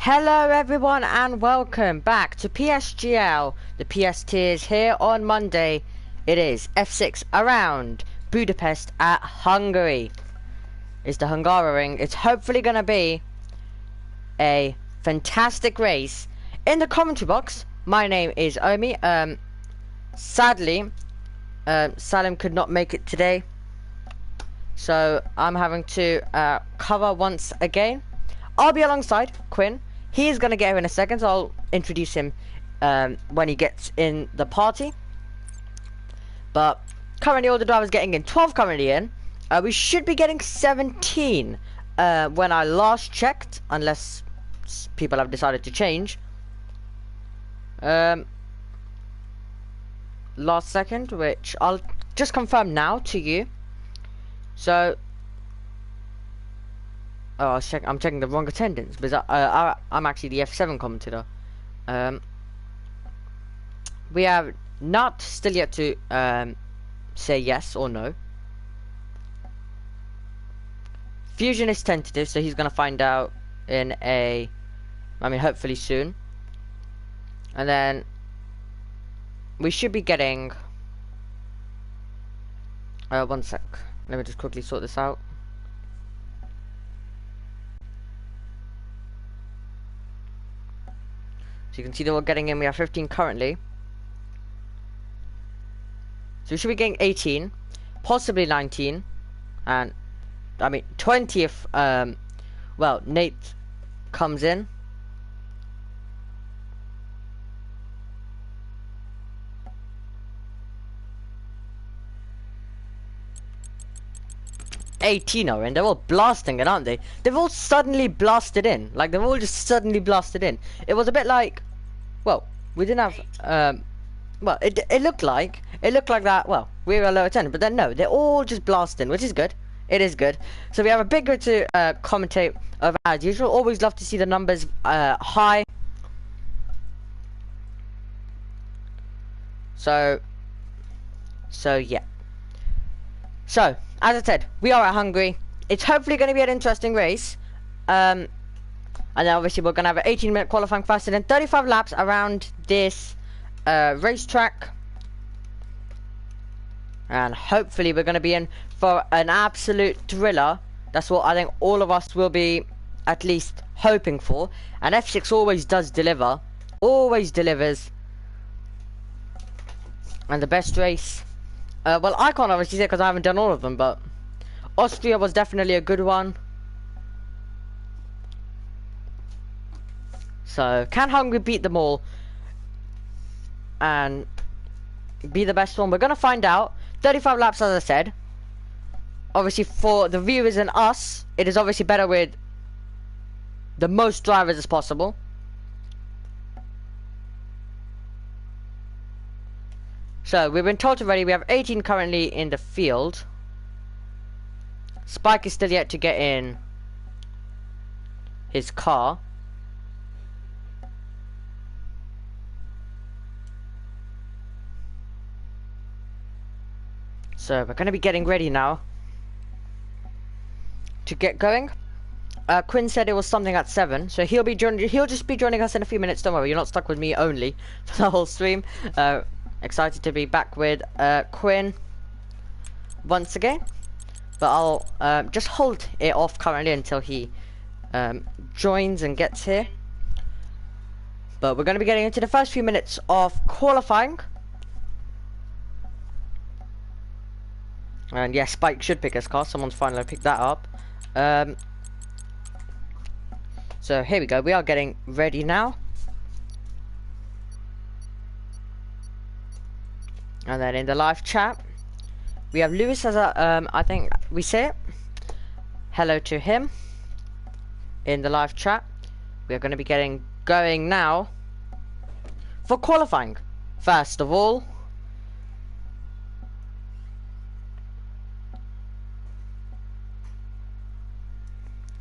Hello everyone and welcome back to PSGL. The PST is here on Monday. It is F6 around Budapest at Hungary. It's the Hungaroring. It's hopefully going to be a fantastic race. In the commentary box, my name is Omi. Sadly, Salim could not make it today. So I'm having to cover once again. I'll be alongside Quinn. He is going to get here in a second, so I'll introduce him when he gets in the party. But currently all the drivers getting in. 12 currently in. We should be getting 17 when I last checked, unless people have decided to change. Last second, which I'll just confirm now to you. So oh, I'm checking the wrong attendance because I'm actually the F7 commentator. We have not still yet to say yes or no. Fusion is tentative, so he's gonna find out in hopefully soon. And then we should be getting. One sec. Let me just quickly sort this out. So you can see that we're getting in. We have 15 currently. So we should be getting 18, possibly 19, and 20 if well, Nate comes in. Are in. They're all blasting it, aren't they? They've all suddenly blasted in. Like, they've all just suddenly blasted in. It was a bit like, well, we didn't have, well, it looked like that. Well, we were a lower 10, but then no, they're all just blasting, which is good. It is good. So we have a big grid to commentate over as usual. Always love to see the numbers high. So yeah. So, as I said, we are at Hungary. It's hopefully going to be an interesting race. And then obviously we're going to have an 18-minute qualifying faster than 35 laps around this racetrack. And hopefully we're going to be in for an absolute thriller. That's what I think all of us will be at least hoping for. And F6 always does deliver. Always delivers. And the best race. Well, I can't obviously say because I haven't done all of them, but Austria was definitely a good one. So, can Hungary beat them all and be the best one? We're going to find out. 35 laps, as I said. Obviously, for the viewers and us, it is obviously better with the most drivers as possible. So, we've been told already we have 18 currently in the field. Spike is still yet to get in his car. So, we're going to be getting ready now to get going. Quinn said it was something at 7, so he'll just be joining us in a few minutes. Don't worry, you're not stuck with me only for the whole stream. Excited to be back with Quinn once again, but I'll just hold it off currently until he joins and gets here. But we're going to be getting into the first few minutes of qualifying. And yeah, Spike should pick his car. Someone's finally picked that up. So here we go. We are getting ready now. And then in the live chat, we have Lewis as a, I think we say it. Hello to him. In the live chat, we are going to be going now for qualifying. First of all,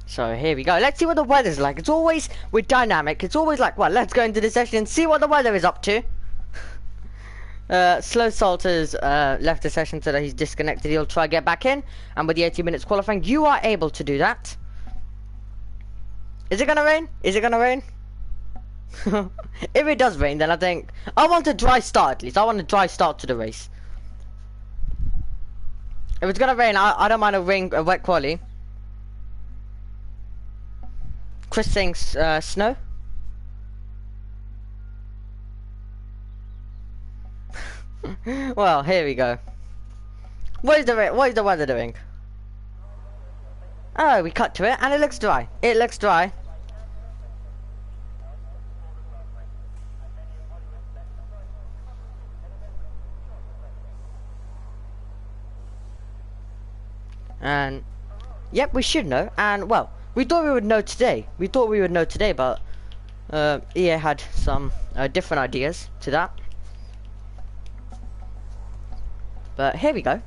so here we go. Let's see what the weather's like. It's always with dynamic. It's always like, well, let's go into the session and see what the weather is up to. Slow Salters left the session so that he's disconnected. He'll try get back in, and with the 80 minutes qualifying, you are able to do that. Is it gonna rain? Is it gonna rain? If it does rain, then I think I want a dry start at least. I want a dry start to the race. If it's gonna rain, I don't mind a wet quali. Chris thinks snow. Well, here we go. What is the weather doing? Oh, we cut to it, and it looks dry. It looks dry. And yep, we should know. And well, we thought we would know today. But EA had some different ideas to that. But here we go.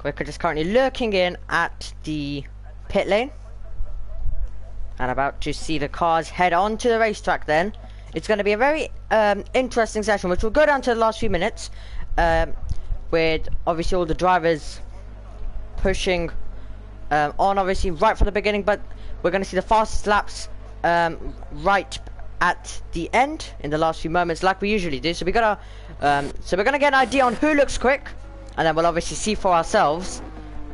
We're just currently lurking in at the pit lane and about to see the cars head on to the racetrack. Then it's going to be a very interesting session, which will go down to the last few minutes, with obviously all the drivers pushing on, obviously right from the beginning. But we're going to see the fastest laps right at the end in the last few moments, like we usually do. So we're gonna get an idea on who looks quick, and then we'll obviously see for ourselves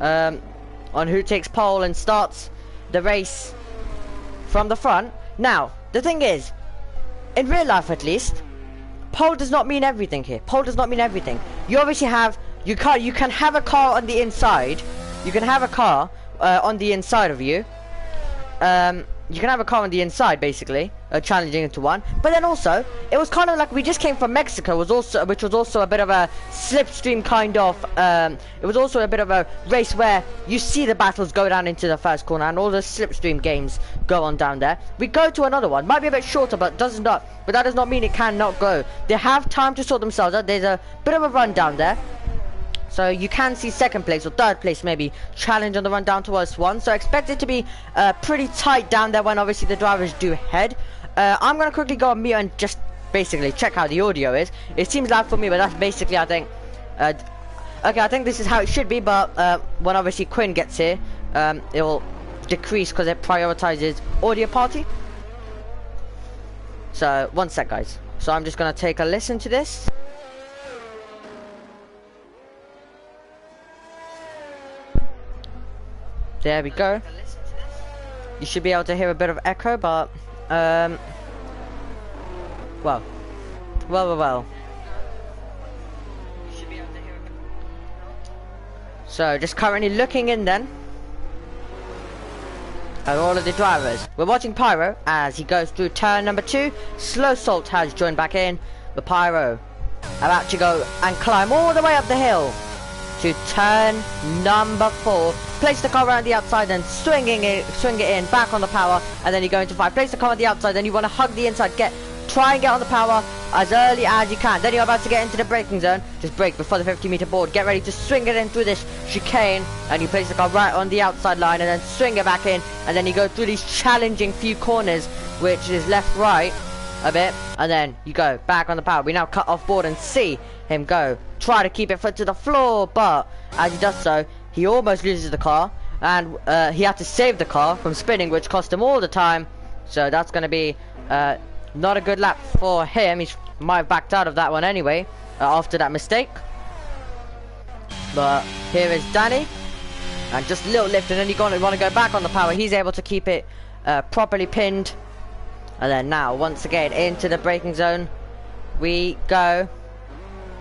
on who takes pole and starts the race from the front. Now, the thing is, in real life at least, pole does not mean everything here. Pole does not mean everything. You obviously have, you can have a car on the inside. You can have a car on the inside of you. You can have a car on the inside, basically, challenging into one. But then also, it was kind of like we just came from Mexico, which was also a bit of a slipstream kind of. It was also a bit of a race where you see the battles go down into the first corner, and all the slipstream games go on down there. We go to another one, might be a bit shorter, but that does not mean it cannot go. They have time to sort themselves out. There's a bit of a run down there. So you can see second place or third place maybe challenge on the run down towards one. So expect it to be pretty tight down there when obviously the drivers do head. I'm going to quickly go on mute and just basically check how the audio is. It seems loud for me, but that's basically, I think, okay, I think this is how it should be. But when obviously Quinn gets here, it will decrease because it prioritizes audio party. So one sec, guys. So I'm just going to take a listen to this. There we go. You should be able to hear a bit of echo, but well. So just currently looking in then at all of the drivers. We're watching Pyro as he goes through turn number 2. Slow Salt has joined back in. The Pyro about to go and climb all the way up the hill to turn number 4. Place the car around the outside, then swing it in, back on the power, and then you go into 5. Place the car on the outside, then you want to hug the inside, try and get on the power as early as you can. Then you're about to get into the braking zone. Just brake before the 50-meter board. Get ready to swing it in through this chicane, and you place the car right on the outside line, and then swing it back in, and then you go through these challenging few corners, which is left, right, a bit, and then you go back on the power. We now cut off board and see him go. Try to keep it foot to the floor, but as he does so, he almost loses the car, and he had to save the car from spinning, which cost him all the time. So that's going to be not a good lap for him. He might have backed out of that one anyway after that mistake. But here is Danny, and just a little lift, and then you want to go back on the power. He's able to keep it properly pinned, and then now once again into the braking zone we go.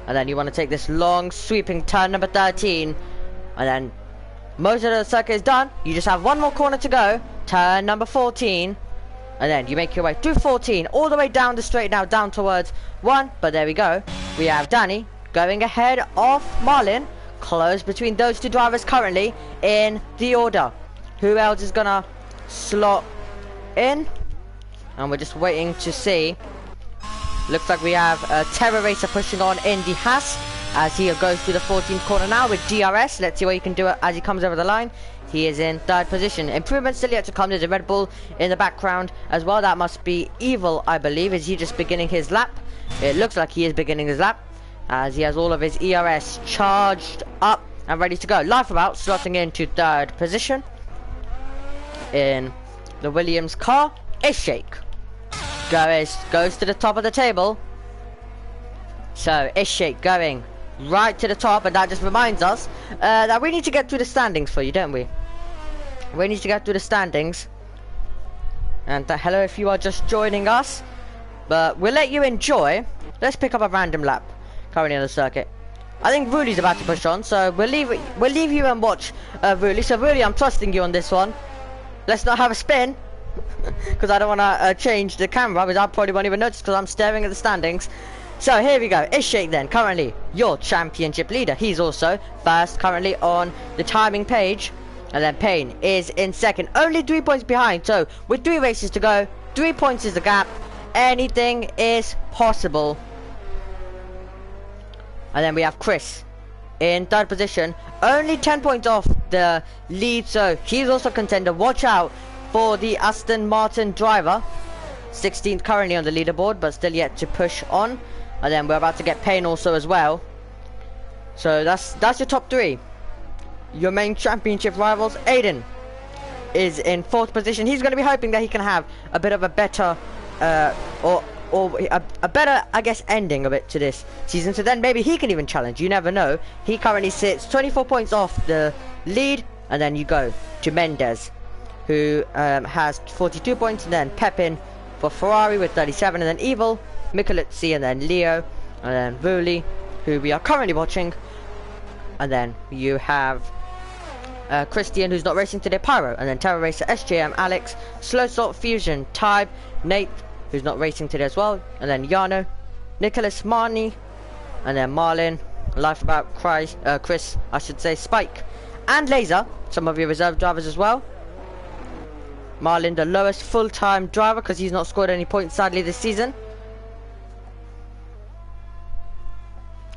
And then you want to take this long sweeping turn number 13, and then most of the circuit is done. You just have one more corner to go, turn number 14, and then you make your way through 14 all the way down the straight, now down towards 1. But there we go, we have Danny going ahead of Marlin, close between those two drivers currently in the order. Who else is gonna slot in? And we're just waiting to see. Looks like we have a Terror Racer pushing on in the Haas as he goes through the 14th corner now with DRS. Let's see what he can do as he comes over the line. He is in 3rd position. Improvements still yet to come. There's a Red Bull in the background as well. That must be Evil, I believe. Is he just beginning his lap? It looks like he is beginning his lap as he has all of his ERS charged up and ready to go. Life About slotting into 3rd position in the Williams car, Ishak. Goes to the top of the table. So Ishak going right to the top, and that just reminds us that we need to get through the standings for you, don't we? We need to get through the standings. And hello if you are just joining us, but we'll let you enjoy. Let's pick up a random lap currently on the circuit. I think Ruli's about to push on, so we'll leave you and watch Ruli. So Ruli, I'm trusting you on this one. Let's not have a spin, because I don't want to change the camera, because I probably won't even notice because I'm staring at the standings. So here we go. Ishak then, currently your championship leader. He's also first currently on the timing page. And then Payne is in second, only 3 points behind. So with 3 races to go, 3 points is the gap. Anything is possible. And then we have Chris in third position, only 10 points off the lead. So he's also a contender. Watch out for the Aston Martin driver. 16th currently on the leaderboard, but still yet to push on. And then we're about to get Payne also as well. So that's your top 3. Your main championship rivals. Aiden is in 4th position. He's going to be hoping that he can have a bit of a better or a better, I guess, ending of it to this season. So then maybe he can even challenge. You never know. He currently sits 24 points off the lead. And then you go to Mendes, who has 42 points. And then Pepin for Ferrari with 37. And then Evil, Micheluzzi, and then Leo. And then Vuli, who we are currently watching. And then you have Christian, who's not racing today, Pyro, and then Terror Racer, SJM, Alex, Slow Salt, Fusion, Tybe, Nate, who's not racing today as well, and then Yano, Nicholas, Marnie, and then Marlin, Life About Chris, I should say, Spike, and Laser, some of your reserve drivers as well. Marlin, the lowest full-time driver, because he's not scored any points, sadly, this season.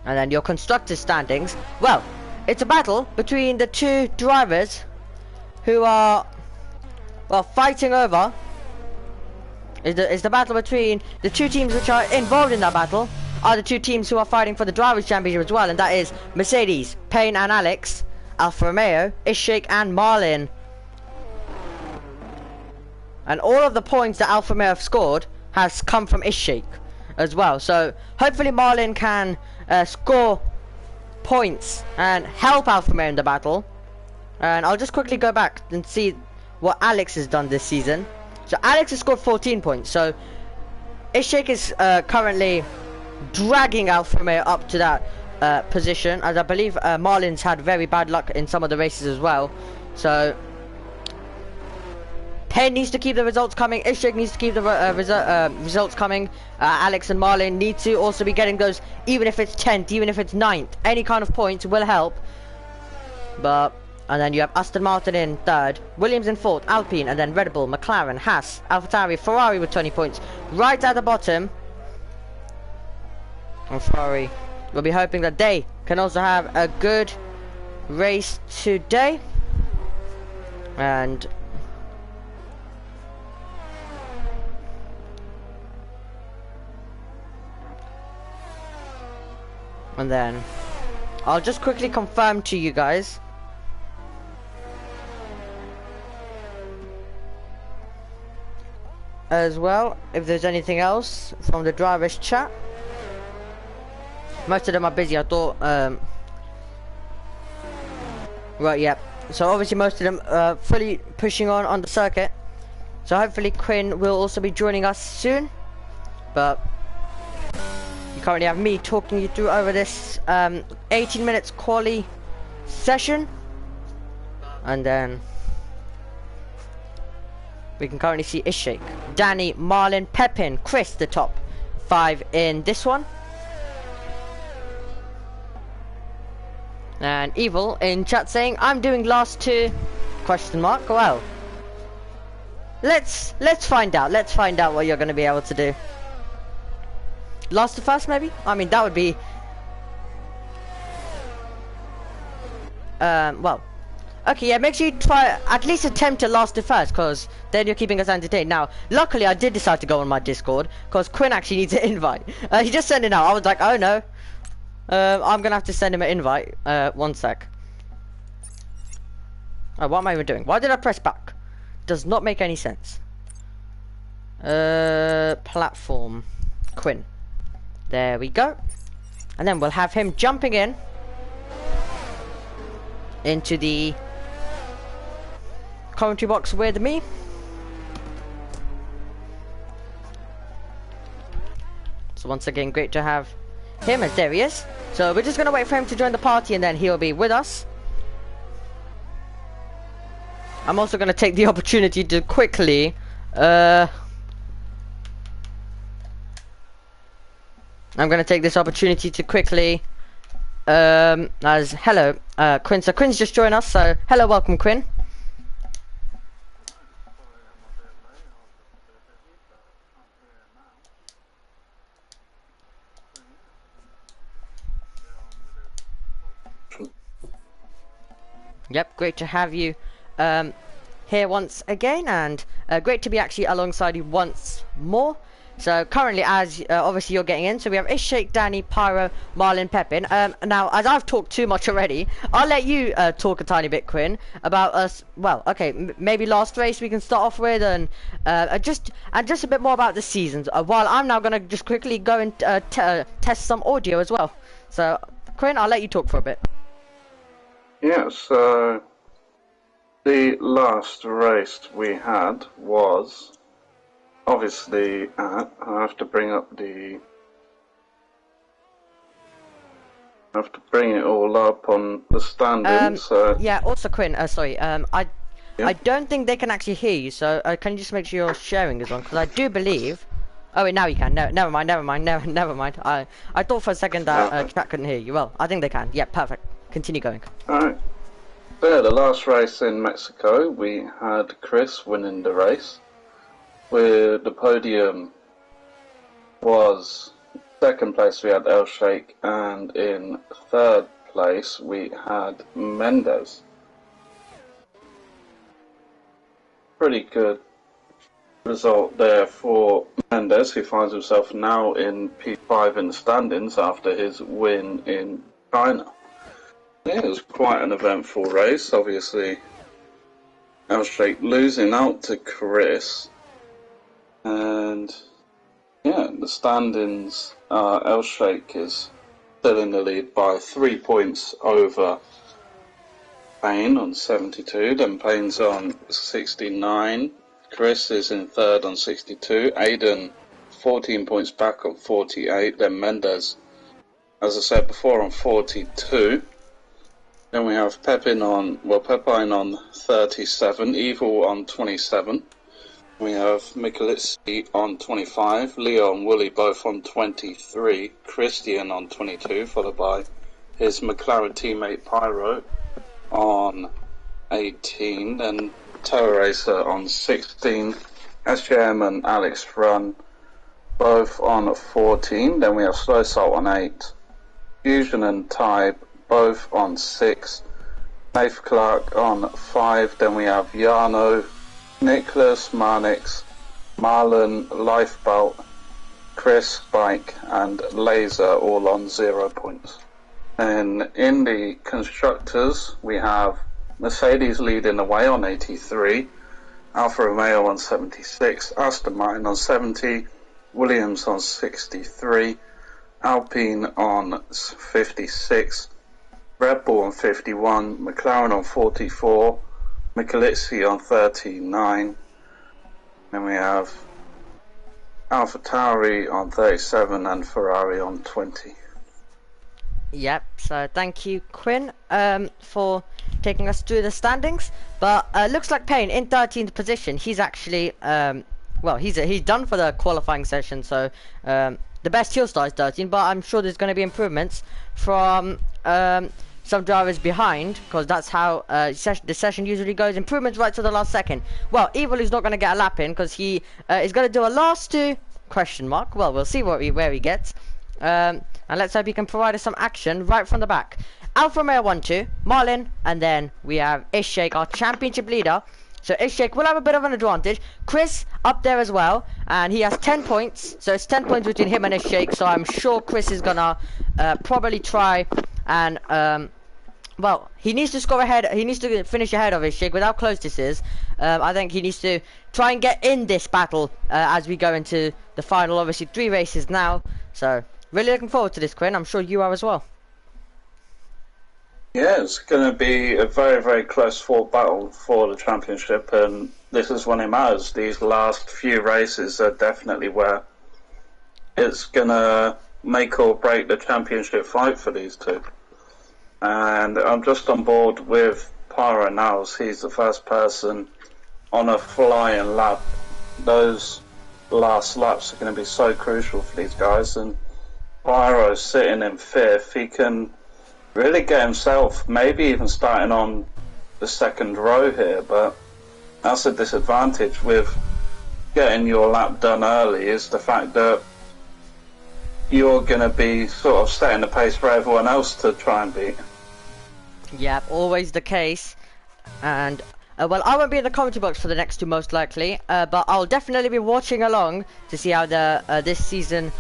And then your constructors standings. Well, it's a battle between the 2 drivers who are, well, fighting over. Is the battle between the 2 teams which are involved in that battle are the 2 teams who are fighting for the Drivers' Championship as well, and that is Mercedes, Payne and Alex, Alfa Romeo, Ishak and Marlin. And all of the points that Alfa Romeo have scored has come from Ishak as well. So hopefully Marlin can score points and help Alfa Romeo in the battle. And I'll just quickly go back and see what Alex has done this season. So Alex has scored 14 points. So Ishak is currently dragging Alfa Romeo up to that position, as I believe Marlin's had very bad luck in some of the races as well. So Payne needs to keep the results coming. Ishak needs to keep the results coming. Alex and Marlin need to also be getting those, even if it's 10th, even if it's 9th. Any kind of points will help. And then you have Aston Martin in 3rd, Williams in 4th, Alpine, and then Red Bull, McLaren, Haas, AlphaTauri, Ferrari with 20 points. Right at the bottom. And Ferrari will be hoping that they can also have a good race today. And then I'll just quickly confirm to you guys. As well, if there's anything else from the drivers chat. Most of them are busy, I thought. Right, yep. So obviously most of them fully pushing on the circuit. So hopefully Quinn will also be joining us soon. But you currently have me talking you through over this 18 minutes quali session. And then we can currently see Ishak, Danny, Marlin, Pepin, Chris, the top 5 in this one. And Evil in chat saying, I'm doing last 2, question mark. Well, let's find out. Let's find out what you're going to be able to do. Last to first, maybe? I mean, that would be... well... Okay, yeah, make sure you try, at least attempt to last to first, because then you're keeping us entertained. Now, luckily I did decide to go on my Discord, because Quinn actually needs an invite. He just sent it out. I was like, oh no. I'm going to have to send him an invite. 1 sec. Oh, what am I even doing? Why did I press back? does not make any sense. Platform. Quinn. There we go. And then we'll have him jumping into the commentary box with me. So once again, great to have him, and there he is. So we're just gonna wait for him to join the party, and then he'll be with us. I'm also gonna take the opportunity to quickly I'm gonna take this opportunity to quickly as hello Quinn. So Quinn's just joined us, so hello, welcome Quinn. Yep, great to have you here once again, and great to be actually alongside you once more. So currently, as obviously you're getting in, so we have Ishake, Danny, Pyro, Marlon, Pepin. Now, as I've talked too much already, I'll let you talk a tiny bit, Quinn, about us. Well, okay, maybe last race we can start off with, and just a bit more about the seasons. While I'm now gonna just quickly go and test some audio as well. So, Quinn, I'll let you talk for a bit. Yeah, so the last race we had was obviously I have to bring it all up on the standings. So yeah, also Quinn, sorry, I don't think they can actually hear you, so can you just make sure you're sharing as well, because I do believe. Oh wait, now you can. No, never mind. I thought for a second that chat couldn't hear you. Well, I think they can. Yeah, perfect. Continue going. Alright. So yeah, the last race in Mexico, we had Chris winning the race. With the podium was second place we had El Sheikh, and in third place we had Mendes. Pretty good result there for Mendes, who finds himself now in P5 in the standings after his win in China. Yeah, it was quite an eventful race. Obviously, El Sheikh losing out to Chris. And yeah, the standings, El Sheikh is still in the lead by 3 points over Payne on 72. Then Payne's on 69. Chris is in third on 62. Aiden 14 points back on 48. Then Mendes, as I said before, on 42. Then we have Pepin on 37, Evil on 27. We have Mikulitski on 25, Leo and Wooly both on 23, Christian on 22, followed by his McLaren teammate Pyro on 18, then Terror Racer on 16, SJM and Alex Run both on 14, then we have Slow Salt on 8, Fusion and Tybe both on 6, Nath Clark on 5, then we have Yarno, Nicholas, Marnix, Marlon, Lifeboat, Chris, Spike and Laser all on 0 points. And in the constructors we have Mercedes leading the way on 83, Alfa Romeo on 76, Aston Martin on 70, Williams on 63, Alpine on 56, Red Bull on 51, McLaren on 44, Mikulitski on 39, then we have AlphaTauri on 37 and Ferrari on 20. Yep, so thank you Quinn for taking us through the standings, but looks like Payne in 13th position. He's actually he's done for the qualifying session, so the best he'll start is 13, but I'm sure there's going to be improvements from some drivers behind, because that's how the session usually goes. Improvements right to the last second. Well, Evil is not going to get a lap in because he is going to do a last two ? Well, we'll see where he gets. And let's hope he can provide us some action right from the back. Alfa Romeo 1-2, Marlin, and then we have Ishake, our championship leader. So Ishake will have a bit of an advantage. Chris up there as well, and he has 10 points. So it's 10 points between him and Ishake. So I'm sure Chris is gonna probably try and well, he needs to score ahead. He needs to finish ahead of Ishake with how close this is. I think he needs to try and get in this battle as we go into the final. Obviously 3 races now, so really looking forward to this, Quinn. I'm sure you are as well. Yeah, it's going to be a very, very close fought battle for the championship, and this is when it matters. These last few races are definitely where it's going to make or break the championship fight for these two. And I'm just on board with Pyro now, as he's the first person on a flying lap. Those last laps are going to be so crucial for these guys, and Pyro sitting in 5th, he can really get himself, maybe even starting on the 2nd row here, but that's a disadvantage with getting your lap done early, is the fact that you're going to be sort of setting the pace for everyone else to try and beat. Yeah, always the case. And well, I won't be in the commentary box for the next 2 most likely, but I'll definitely be watching along to see how the this season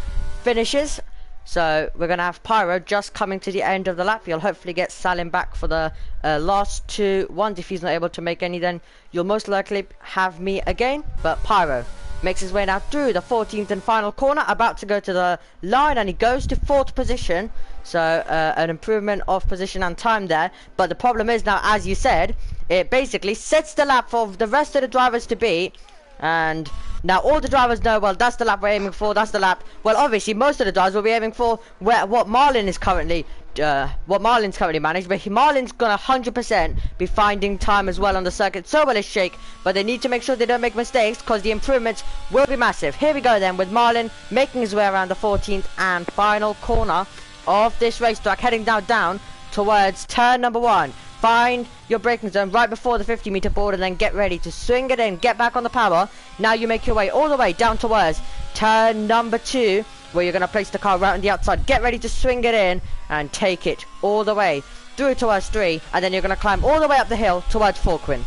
finishes. So we're going to have Pyro just coming to the end of the lap. You'll hopefully get Salim back for the last 2 ones. If he's not able to make any, then you'll most likely have me again. But Pyro makes his way now through the 14th and final corner, about to go to the line, and he goes to 4th position. So an improvement of position and time there. But the problem is now, as you said, it basically sets the lap for the rest of the drivers to beat. And now all the drivers know, well, that's the lap we're aiming for, that's the lap. Well, obviously most of the drivers will be aiming for what Marlin is currently managed, but Marlin's gonna 100% be finding time as well on the circuit. So will his Shake, but they need to make sure they don't make mistakes, because the improvements will be massive. Here we go then, with Marlin making his way around the 14th and final corner of this racetrack, heading down towards turn number 1. Find your braking zone right before the 50-meter board, and then get ready to swing it in, get back on the power. Now you make your way all the way down towards turn number 2, where you're going to place the car right on the outside. Get ready to swing it in and take it all the way through towards 3, and then you're going to climb all the way up the hill towards 4, Quinn.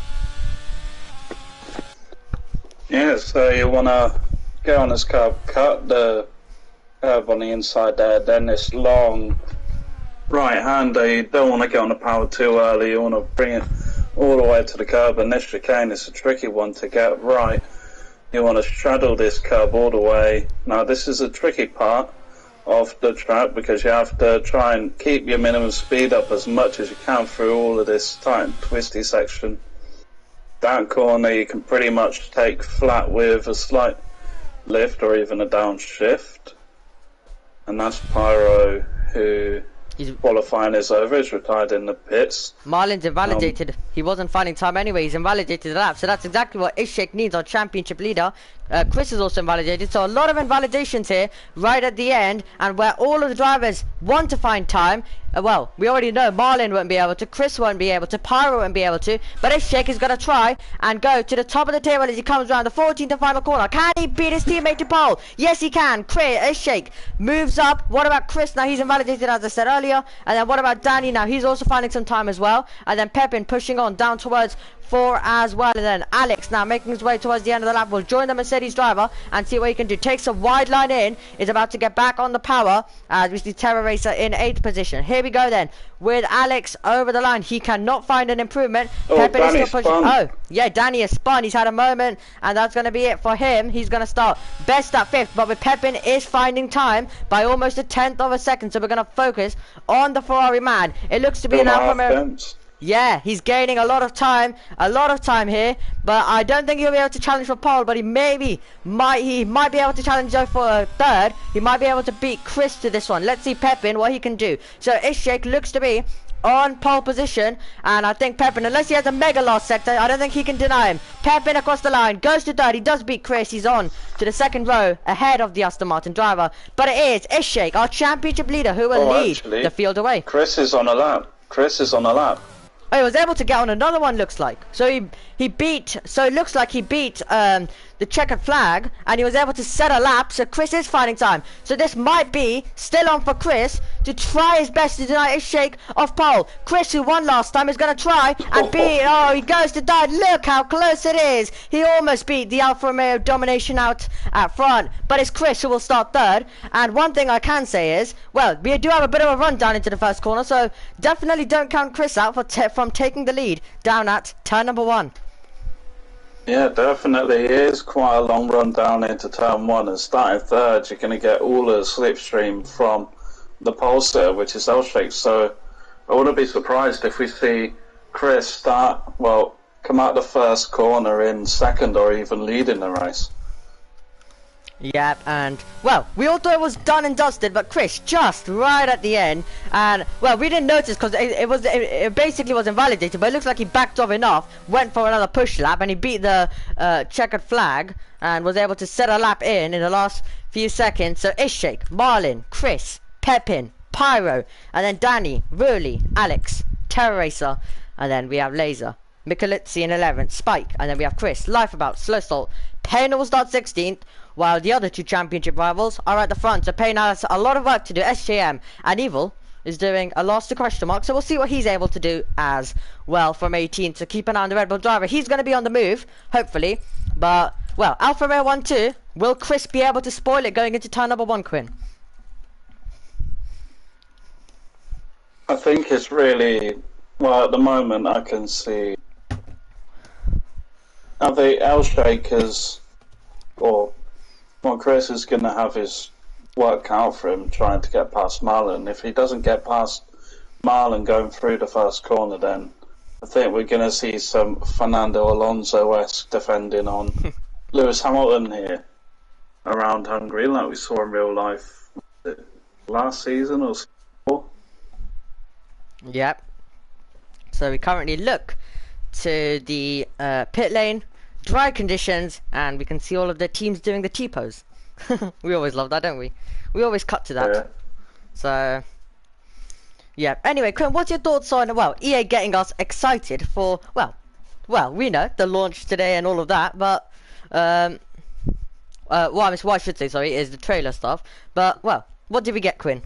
Yeah, so you want to get on this curb, cut the curve on the inside there, then this long right-hander. You don't want to get on the power too early, you want to bring it all the way to the curb, and this chicane is a tricky one to get right. You want to straddle this curb all the way. Now this is a tricky part of the track, because you have to try and keep your minimum speed up as much as you can through all of this tight and twisty section. That corner you can pretty much take flat with a slight lift or even a downshift. And that's Pyro, who qualifying is over, is retired in the pits. Marlin's invalidated. He wasn't finding time anyway, he's invalidated the lap. So that's exactly what Ishak needs, our championship leader. Chris is also invalidated, so a lot of invalidations here right at the end, and where all of the drivers want to find time. Well, we already know Marlin won't be able to, Chris won't be able to, Pyro won't be able to, but Ishak is going to try and go to the top of the table as he comes around the 14th and final corner. Can he beat his teammate to pole? Yes, he can. Ishak moves up. What about Chris? Now he's invalidated, as I said earlier. And then what about Danny? Now he's also finding some time as well. And then Pepin pushing on down towards 4 as well. And then Alex now making his way towards the end of the lap will join the Mercedes driver and see what he can do. Takes a wide line in, is about to get back on the power as we see Terror Racer in 8th position. Here we go then with Alex over the line. He cannot find an improvement. Pepin is still pushing. Oh yeah, Danny has spun. He's had a moment, and that's going to be it for him. He's going to start best at 5th, but with Pepin is finding time by almost a 10th of a second. So we're going to focus on the Ferrari man. It looks to be an Alfa Romeo. Yeah, he's gaining a lot of time here, but I don't think he'll be able to challenge for pole, but he might be able to challenge for a 3rd. He might be able to beat Chris to this one. Let's see Pepin, what he can do. So Ishak looks to be on pole position, and I think Pepin, unless he has a mega last sector, I don't think he can deny him. Pepin across the line, goes to 3rd, he does beat Chris, he's on to the 2nd row, ahead of the Aston Martin driver, but it is Ishak, our championship leader, who will lead the field away. Chris is on a lap. Oh, he was able to get on another one, looks like. So he beat, so it looks like he beat the checkered flag, and he was able to set a lap, so Chris is finding time. So this might be still on for Chris to try his best to deny his shake off pole. Chris, who won last time, is going to try and beat, oh, he goes to die. Look how close it is. He almost beat the Alfa Romeo domination out at front, but it's Chris who will start 3rd. And one thing I can say is, well, we do have a bit of a run down into the 1st corner, so definitely don't count Chris out from taking the lead down at turn number 1. Yeah, definitely. It is quite a long run down into turn one, and starting third, you're going to get all the slipstream from the pulsar, which is L-shaped. So I wouldn't be surprised if we see Chris come out the first corner in second or even leading the race. Yep, and well, we all thought it was done and dusted, but Chris just right at the end, and well, we didn't notice because it basically was invalidated, but it looks like he backed off enough, went for another push lap, and he beat the checkered flag and was able to set a lap in the last few seconds. So Ishak, Marlin, Chris, Pepin, Pyro, and then Danny, Rurley, Alex, Terror Racer, and then we have Laser, Michelizzi in 11th, Spike, and then we have Chris, Lifeabout, Slow Salt. Payne will start 16th, while the other two championship rivals are at the front. So Payne has a lot of work to do. SJM and Evil is doing a loss to question mark, so we'll see what he's able to do as well from 18th. So keep an eye on the Red Bull driver. He's going to be on the move, hopefully. But, well, Alfa Romeo 1-2. Will Chris be able to spoil it going into turn number 1, Quinn? I think it's really, well, at the moment I can see the L-Shakers, or Chris is going to have his work out for him trying to get past Marlon. If he doesn't get past Marlon going through the first corner, then I think we're going to see some Fernando Alonso-esque defending on Lewis Hamilton here around Hungary, like we saw in real life last season or so. Yep. So we currently look to the pit lane, dry conditions, and we can see all of the teams doing the T-pose. We always love that, don't we? We always cut to that. Yeah. So, yeah. Anyway, Quinn, what's your thoughts on, well, EA getting us excited for, well, we know the launch today and all of that, but, what I should say, sorry, is the trailer stuff. But, well, what did we get, Quinn?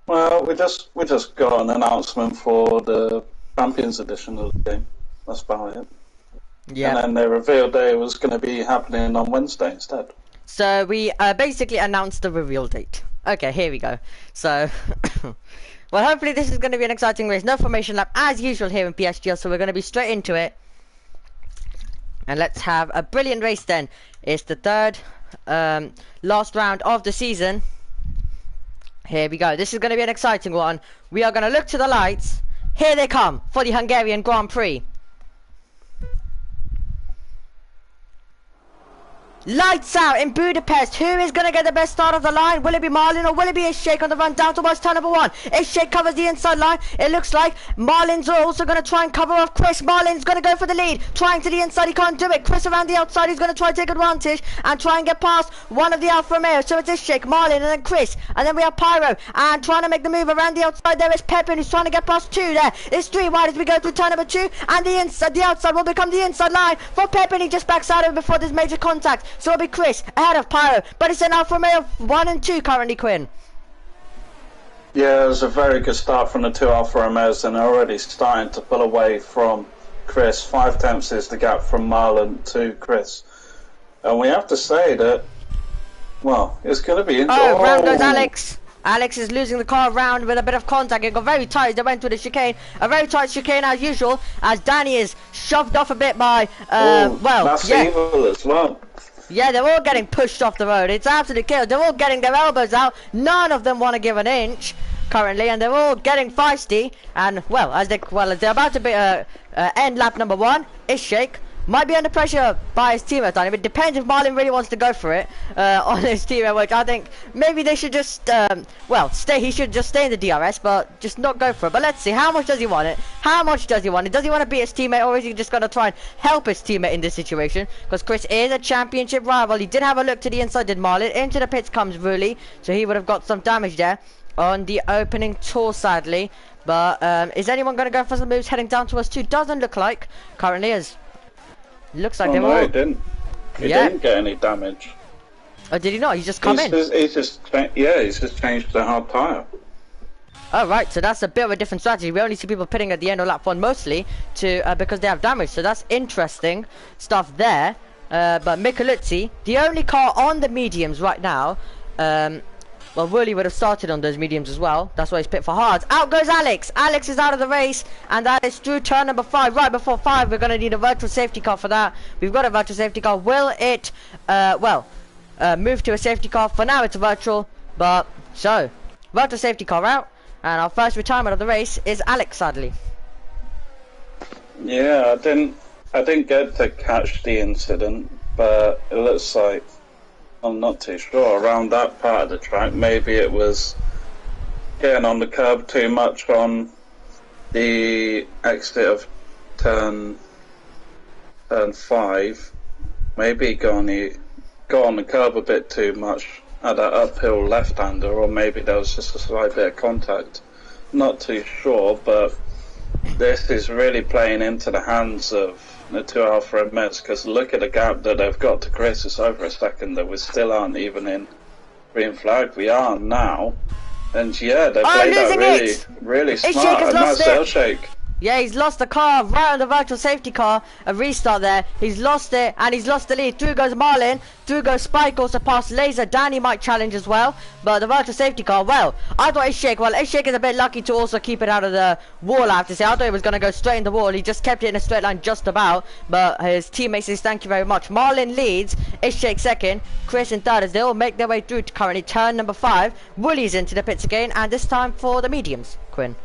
Well, we just got an announcement for the Champions Edition of the game. That's about it. Yeah. And then they revealed that it was going to be happening on Wednesday instead. So we basically announced the reveal date. Okay, here we go. So, well, hopefully this is going to be an exciting race. No formation lap as usual here in PSGL, so we're going to be straight into it. And let's have a brilliant race then. It's the third last round of the season. Here we go. This is going to be an exciting one. We are going to look to the lights. Here they come for the Hungarian Grand Prix. Lights out in Budapest. Who is going to get the best start of the line? Will it be Marlin or will it be Ishak on the run down towards turn number 1? Ishak covers the inside line. It looks like Marlin's also going to try and cover off Chris. Marlin's going to go for the lead. Trying to the inside. He can't do it. Chris around the outside. He's going to try and take advantage and try and get past one of the Alfa Romeo. So it's Ishak, Marlin and then Chris. And then we have Pyro. And trying to make the move around the outside. There is Pepin who's trying to get past 2 there. It's 3 wide as we go through turn number 2. And the inside, the outside will become the inside line for Pepin. He just backs out of it before there's major contact. So it'll be Chris ahead of Pyro, but it's an Alfa Romeo 1 and 2 currently, Quinn. Yeah, it was a very good start from the two Alfa Romeos, and they're already starting to pull away from Chris. 5 tenths is the gap from Marlon to Chris. And we have to say that, well, it's going to be interesting. Oh, round goes Alex. Alex is losing the car around with a bit of contact. It got very tight. They went to the chicane. A very tight chicane as usual, as Danny is shoved off a bit by, that's Evil as well. Yeah, they're all getting pushed off the road. It's absolutely chaos. They're all getting their elbows out. None of them want to give an inch currently, and they're all getting feisty. And well, as they're about to be end lap number 1, Ishak might be under pressure by his teammate. It depends if Marlin really wants to go for it on his teammate, which I think maybe they should just stay. He should just stay in the DRS, but just not go for it. But let's see, how much does he want it? How much does he want it? Does he want to beat his teammate, or is he just going to try and help his teammate in this situation? Because Chris is a championship rival. He did have a look to the inside, did Marlin. Into the pits comes Rulli, so he would have got some damage there on the opening tour, sadly. But is anyone going to go for some moves heading down to us too? Doesn't look like currently, as looks like they were. No, he didn't. He didn't get any damage. Oh, did he not? He's just come in. He's just changed the hard tyre. Oh, right, so that's a bit of a different strategy. We only see people pitting at the end of lap 1 mostly to because they have damage. So that's interesting stuff there. But Michelizzi, the only car on the mediums right now, well, Wooly would have started on those mediums as well. That's why he's picked for hards. Out goes Alex. Alex is out of the race, and that is through turn number 5. Right before 5, we're going to need a virtual safety car for that. We've got a virtual safety car. Will it, move to a safety car? For now, it's a virtual, but so virtual safety car out, and our first retirement of the race is Alex, sadly. Yeah, I didn't get to catch the incident, but it looks like, I'm not too sure, around that part of the track, maybe it was getting on the curb too much on the exit of turn 5. Maybe go on the curb a bit too much at that uphill left-hander, or maybe there was just a slight bit of contact. Not too sure, but this is really playing into the hands of the 2 Alfa Romeos, because look at the gap that they've got to Chris. It's over a second that we still aren't even in green flag. We are now, and yeah, they played that really smart, and that's Elshake. Yeah, he's lost the car right on the virtual safety car. A restart there. He's lost it, and he's lost the lead. Through goes Marlin. Through goes Spike, also past Laser. Danny might challenge as well. But the virtual safety car, well, I thought Ishik is a bit lucky to also keep it out of the wall, I have to say. I thought he was going to go straight in the wall. He just kept it in a straight line just about. But his teammates says thank you very much. Marlin leads. Ishik second. Chris in third as they all make their way through to currently turn number 5. Woolly's into the pits again, and this time for the mediums. Quinn.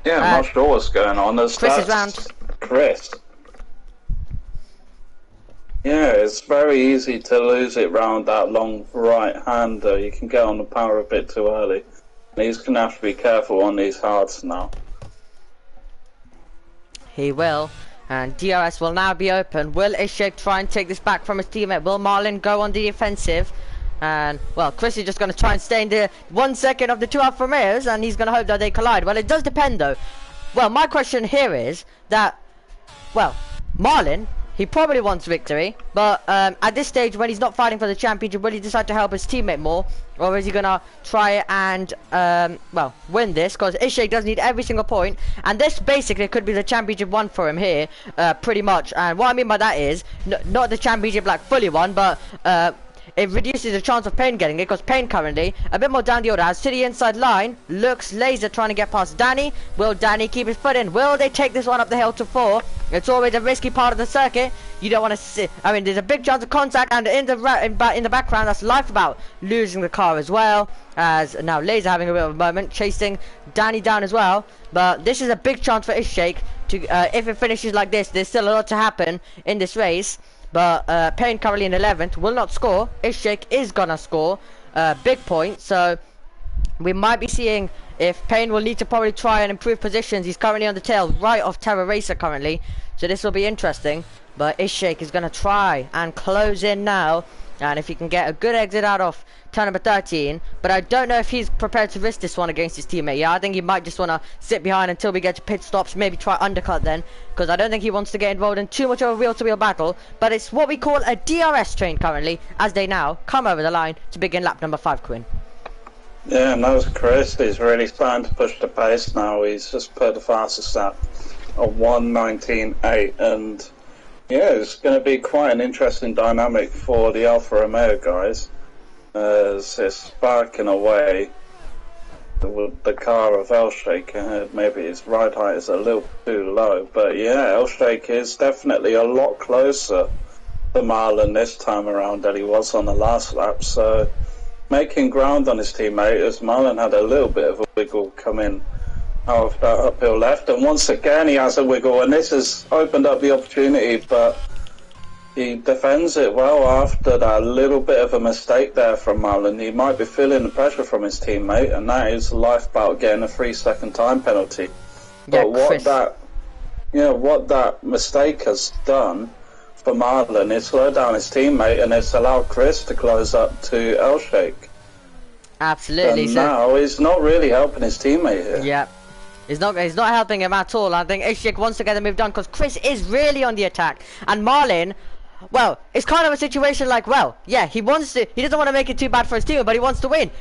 Yeah, I'm not sure what's going on. Chris is round. Chris. Yeah, it's very easy to lose it round that long right-hander. You can get on the power a bit too early. And he's going to have to be careful on these hards now. He will. And DRS will now be open. Will Ishik try and take this back from his teammate? Will Marlin go on the offensive? And, well, Chris is just going to try and stay in the 1 second of the 2 Alfa Romeos, and he's going to hope that they collide. Well, it does depend, though. Well, my question here is that, well, Marlin, he probably wants victory, but at this stage, when he's not fighting for the championship, will he decide to help his teammate more? Or is he going to try and, well, win this? Because Ishik does need every single point, and this basically could be the championship won for him here, pretty much. And what I mean by that is, not the championship, like, fully won, but, it reduces the chance of Payne getting it, because Payne currently, a bit more down the order, has to the inside line, looks Laser trying to get past Danny. Will Danny keep his foot in? Will they take this one up the hill to 4? It's always a risky part of the circuit. You don't want to sit. I mean, there's a big chance of contact, and in the background, that's life about losing the car as well. As now Laser having a bit of a moment, chasing Danny down as well. But this is a big chance for Ishik to, if it finishes like this, there's still a lot to happen in this race. But Payne currently in 11th will not score. Ishik is gonna score big point, so we might be seeing if Payne will need to probably try and improve positions. He's currently on the tail right of Terror Racer currently, so this will be interesting. But Ishik is gonna try and close in now, and if he can get a good exit out of turn number 13, but I don't know if he's prepared to risk this one against his teammate. Yeah, I think he might just want to sit behind until we get to pit stops, maybe try undercut then, because I don't think he wants to get involved in too much of a wheel-to-wheel battle. But it's what we call a DRS train currently, as they now come over the line to begin lap number 5, Quinn. Yeah, and that was Chris. He's really starting to push the pace now. He's just put the fastest lap of 1:19.8, and yeah, it's going to be quite an interesting dynamic for the Alfa Romeo guys. As it's sparking away the car of Elshake. Maybe his ride height is a little too low, but yeah, Elshake is definitely a lot closer to Marlin this time around than he was on the last lap, so making ground on his teammate as Marlin had a little bit of a wiggle coming out of that uphill left, and once again he has a wiggle, and this has opened up the opportunity, but he defends it well after that little bit of a mistake there from Marlin. He might be feeling the pressure from his teammate, and that is life about getting a 3-second time penalty. Yeah, but what that mistake has done for Marlin is slow down his teammate, and it's allowed Chris to close up to Elshake. Absolutely. And now he's not really helping his teammate here. Yeah. He's not helping him at all. I think Ishik wants to get the move done because Chris is really on the attack, and Marlin, well, it's kind of a situation like, well, yeah, he doesn't want to make it too bad for his team, but he wants to win.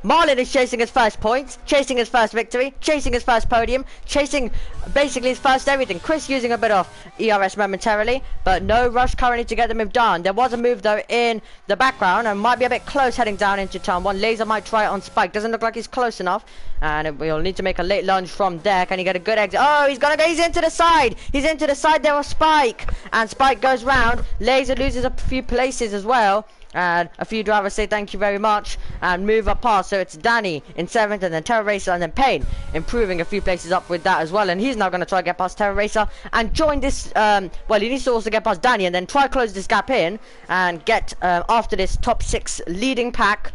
Marlin is chasing his first points, chasing his first victory, chasing his first podium, chasing basically his first everything. Chris using a bit of ERS momentarily, but no rush currently to get the move done. There was a move though in the background and might be a bit close heading down into turn 1. Laser might try it on Spike. Doesn't look like he's close enough, and we'll need to make a late lunge from there. Can he get a good exit? Oh, he's gonna go. He's into the side. He's into the side there of Spike, and Spike goes round. Laser loses a few places as well, and a few drivers say thank you very much and move up past. So it's Danny in 7th, and then Terror Racer, and then Payne improving a few places up with that as well. And he's now going to try to get past Terror Racer and join this. Well, he needs to also get past Danny and then try close this gap in and get after this top 6 leading pack.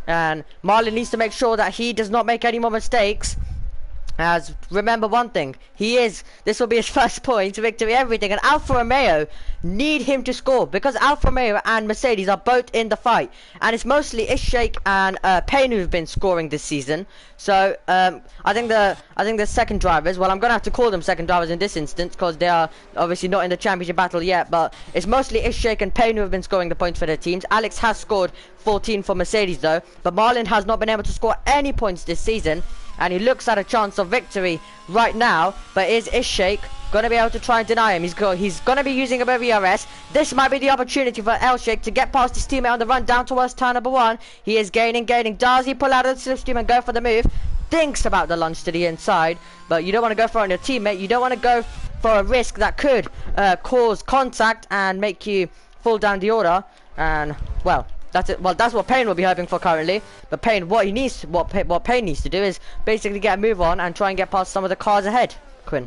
And Marlon needs to make sure that he does not make any more mistakes. As remember one thing, this will be his first point, victory, everything, and Alfa Romeo need him to score because Alfa Romeo and Mercedes are both in the fight, and it's mostly Ishak and Payne who've been scoring this season. So I think the second drivers, well, I'm gonna have to call them second drivers in this instance because they are obviously not in the championship battle yet, but it's mostly Ishak and Payne who have been scoring the points for their teams. Alex has scored 14 for Mercedes though, but Marlon has not been able to score any points this season, and he looks at a chance of victory right now. But is Ishak gonna be able to try and deny him? He's gonna be using a bit of ERS. This might be the opportunity for Elshake to get past his teammate on the run down towards turn number 1. He is gaining. Does he pull out of the slipstream and go for the move? Thinks about the lunge to the inside, but you don't want to go for it on your teammate. You don't want to go for a risk that could cause contact and make you fall down the order. And well, that's it. Well, that's what Payne will be hoping for currently. But Payne, what Payne needs to do is basically get a move on and try and get past some of the cars ahead. Quinn.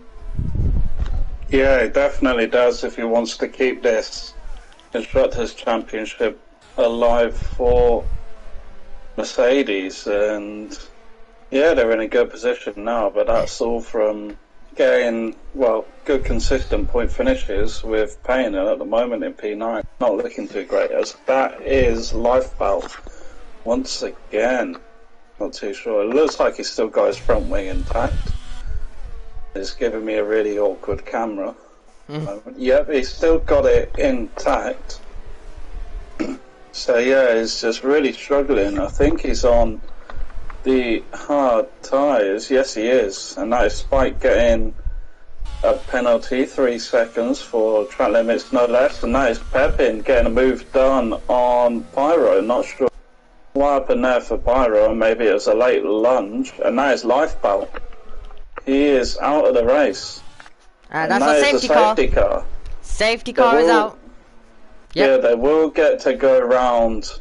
Yeah, he definitely does if he wants to keep this Constructors' Championship alive for Mercedes. And yeah, they're in a good position now, but that's all from getting, well, good consistent point finishes with Payne, and at the moment in P9 not looking too great, as that is Lifebelt once again. Not too sure. It looks like he's still got his front wing intact. It's giving me a really awkward camera. Yep, he's still got it intact. So yeah, he's just really struggling. I think he's on the hard tyres. Yes, he is, and that is Spike getting a penalty, 3 seconds for track limits, no less, and that is Pepin getting a move done on Pyro. Not sure what happened there for Pyro, maybe it was a late lunge, and that is Lifebelt. He is out of the race. That's a safety car. Safety car is out. Yep. Yeah, they will get to go around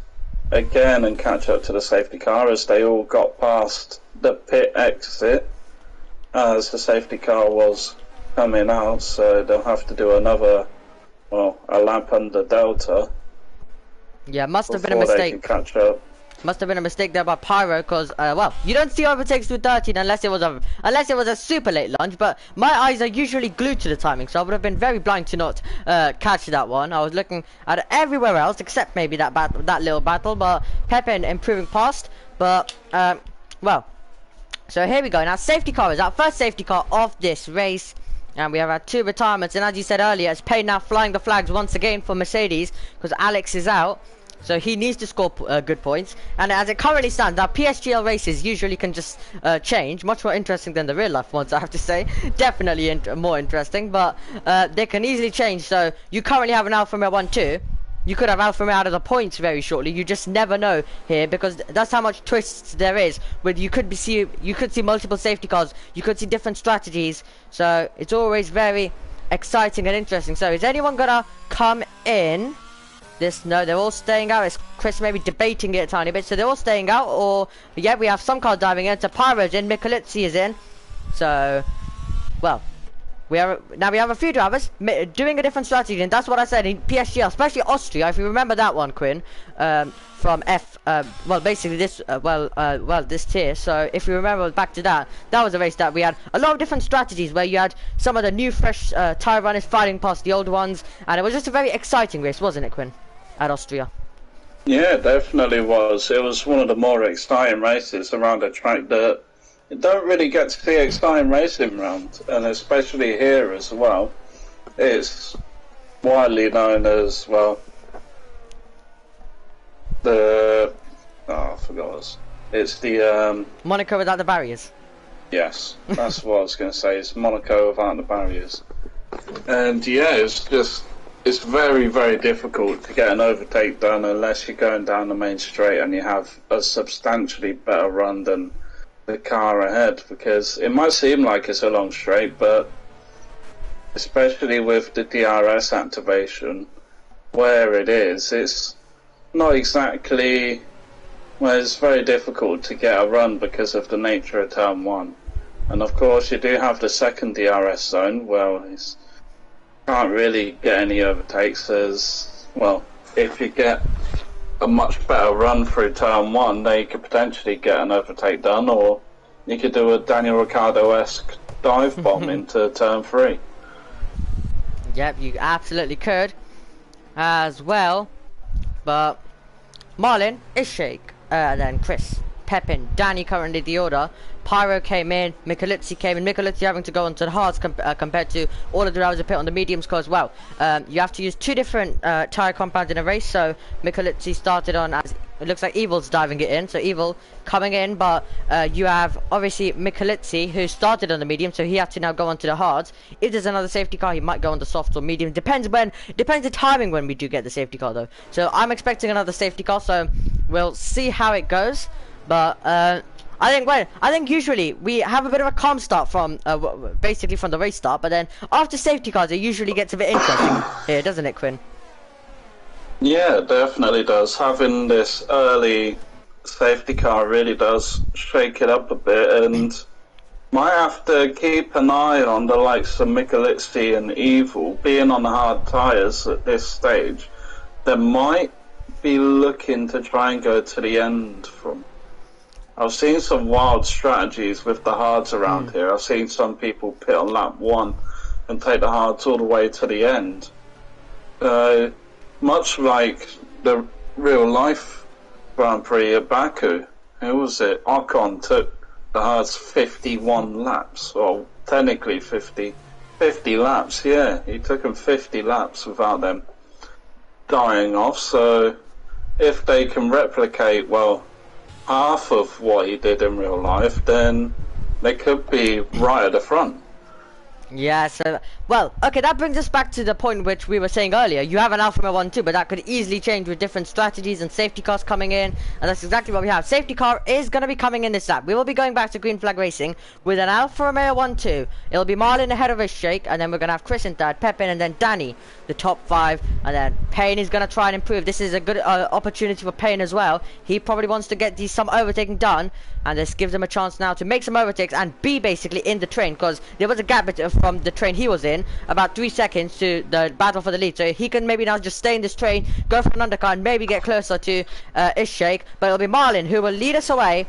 again and catch up to the safety car as they all got past the pit exit as the safety car was coming out, so they'll have to do another, well, a lap under Delta. Yeah, must have been a mistake. They can catch up. Must have been a mistake there by Pyro, because well, you don't see overtakes with 13 unless it was a super late lunge. But my eyes are usually glued to the timing, so I would have been very blind to not catch that one. I was looking at everywhere else except maybe that little battle. But Pepin improving past. But well, so here we go. Now safety car is our first safety car of this race. And we have our 2 retirements, and as you said earlier, it's Payne now flying the flags once again for Mercedes because Alex is out. So he needs to score good points. And as it currently stands, now PSGL races usually can just change. Much more interesting than the real life ones, I have to say. Definitely more interesting, but they can easily change. So you currently have an Alfa Romeo 1-2. You could have Alfa Romeo out of the points very shortly. You just never know here, because that's how much twists there is. With you could see multiple safety cars. You could see different strategies. So it's always very exciting and interesting. So is anyone gonna come in? No, they're all staying out. It's Chris maybe debating it a tiny bit. So they're all staying out, or yeah, we have some cars diving in. So Pyro's in, Michelizzi is in. So, well, we have a few drivers doing a different strategy, and that's what I said in PSGL, especially Austria. If you remember that one, Quinn, from well, basically this, this tier. So if you remember back to that was a race that we had a lot of different strategies where you had some of the new, fresh tire runners fighting past the old ones, and it was just a very exciting race, wasn't it, Quinn? At Austria. Yeah, it definitely was. It was one of the more exciting races around a track that you don't really get to see exciting racing around, and especially here as well. It's widely known as, well, I forgot It's the Monaco without the barriers. yes, that's what I was going to say. It's Monaco without the barriers, and yeah, it's very very difficult to get an overtake done unless you're going down the main straight and you have a substantially better run than the car ahead. Because it might seem like it's a long straight, but especially with the DRS activation, where it is, it's not exactly. Well, it's very difficult to get a run because of the nature of turn 1. And of course, you do have the second DRS zone. Well, you can't really get any overtakes as well. If you get a much better run through turn 1, then you could potentially get an overtake done, or you could do a Daniel Ricciardo-esque dive bomb into turn 3. Yep, you absolutely could as well. But Marlin, Ishake, then Chris, Pepin, Danny currently the order. Pyro came in, Micheluzzi came in. Micheluzzi having to go onto the hards compared to all of the drivers who pit on the mediums car as well. You have to use 2 different tyre compounds in a race, so Micheluzzi started on as it looks like Evil's diving it in, so Evil coming in, but you have obviously Micheluzzi who started on the medium, so he had to now go onto the hards. If there's another safety car, he might go on the soft or medium. Depends the timing when we do get the safety car though. So I'm expecting another safety car, so we'll see how it goes. But I think usually we have a bit of a calm start from basically from the race start, but then after safety cars, it usually gets a bit interesting here, doesn't it, Quinn? Yeah, it definitely does. Having this early safety car really does shake it up a bit, and might have to keep an eye on the likes of Micheluzzi and Evil being on the hard tyres at this stage. They might be looking to try and go to the end from. I've seen some wild strategies with the hards around here. I've seen some people pit on lap 1 and take the hards all the way to the end. Much like the real life Grand Prix at Baku. Who was it? Ocon took the hards 51 laps, or technically 50 laps, yeah. He took them 50 laps without them dying off, so if they can replicate, well, half of what he did in real life, then they could be right at the front. Yeah, so, well, okay, that brings us back to the point which we were saying earlier. You have an Alfa Romeo 1 too, but that could easily change with different strategies and safety cars coming in, and that's exactly what we have. Safety car is going to be coming in this lap. We will be going back to green flag racing with an Alfa Romeo 1-2. It'll be Marlin ahead of Ishake, and then we're going to have Chris in third, Pepin, and then Danny, the top 5, and then Payne is going to try and improve. This is a good opportunity for Payne as well. He probably wants to get some overtaking done, and this gives him a chance now to make some overtakes and be basically in the train, because there was a gap from the train he was in, about 3 seconds to the battle for the lead. So he can maybe now just stay in this train, go for an undercut, and maybe get closer to Ishake. But it'll be Marlin who will lead us away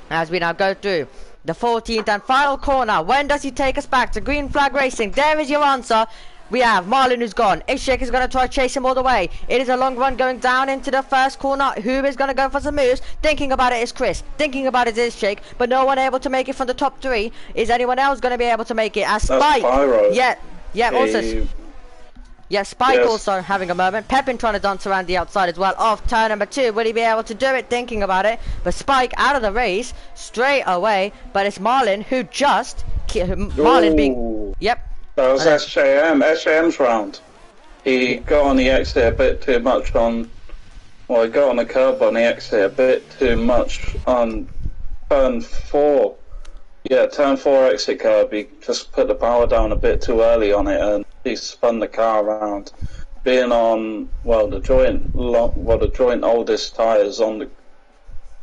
as we now go through the 14th and final corner. When does he take us back to green flag racing? There is your answer. We have Marlin who's gone. Ishake is going to try to chase him all the way. It is a long run going down into the first corner. Who is going to go for some moves? Thinking about it is Chris. Thinking about it is Ishake. But no one able to make it from the top 3. Is anyone else going to be able to make it? As Spike. Yeah, also. Yeah, Spike also having a moment. Pepin trying to dance around the outside as well. Off turn number 2. Will he be able to do it? Thinking about it. But Spike out of the race straight away. But it's Marlin who just... Marlin being... Yep. That was SJM's round. He got on the exit a bit too much on... Well, he got on the curb on the exit a bit too much on turn 4. Yeah, turn 4 exit curb. He just put the power down a bit too early on it, and he spun the car around. Being on, well, the joint oldest tyres on the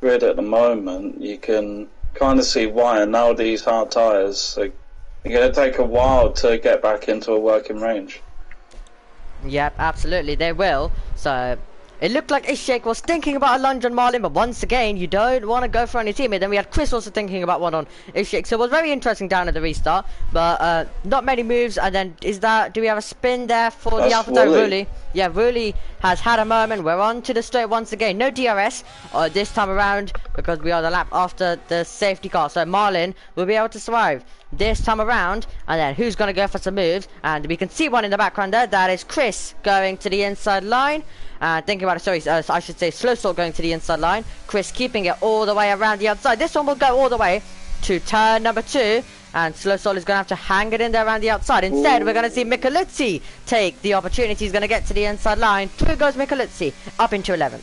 grid at the moment, you can kind of see why. And now these hard tyres are going to take a while to get back into a working range. Yep, absolutely, they will. So it looked like Ishake was thinking about a lunge on Marlin, but once again, you don't want to go for any teammate. Then we had Chris also thinking about one on Ishake. So it was very interesting down at the restart, but not many moves. And then do we have a spin there for the Alpha Type Ruli? Yeah, Ruli has had a moment. We're on to the straight once again. No DRS this time around because we are the lap after the safety car. So Marlin will be able to survive this time around. And then who's going to go for some moves? And we can see one in the background there. That is Chris going to the inside line. Thinking about it, sorry, I should say Slow Salt going to the inside line. Chris keeping it all the way around the outside. This one will go all the way to turn number 2. And Slow Salt is going to have to hang it in there around the outside. Instead, we're going to see Micheluzzi take the opportunity. He's going to get to the inside line. Through goes Micheluzzi, up into 11th.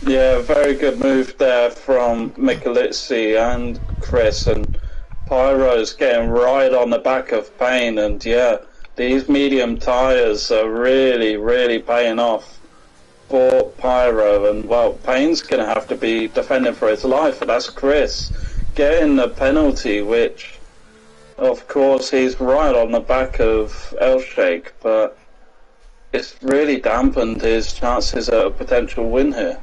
Yeah, very good move there from Micheluzzi and Chris. And Pyro's getting right on the back of Payne. And yeah, these medium tyres are really, really paying off for Pyro. And well, Payne's going to have to be defending for his life. And that's Chris getting the penalty, which of course he's right on the back of Elshake, but it's really dampened his chances at a potential win here.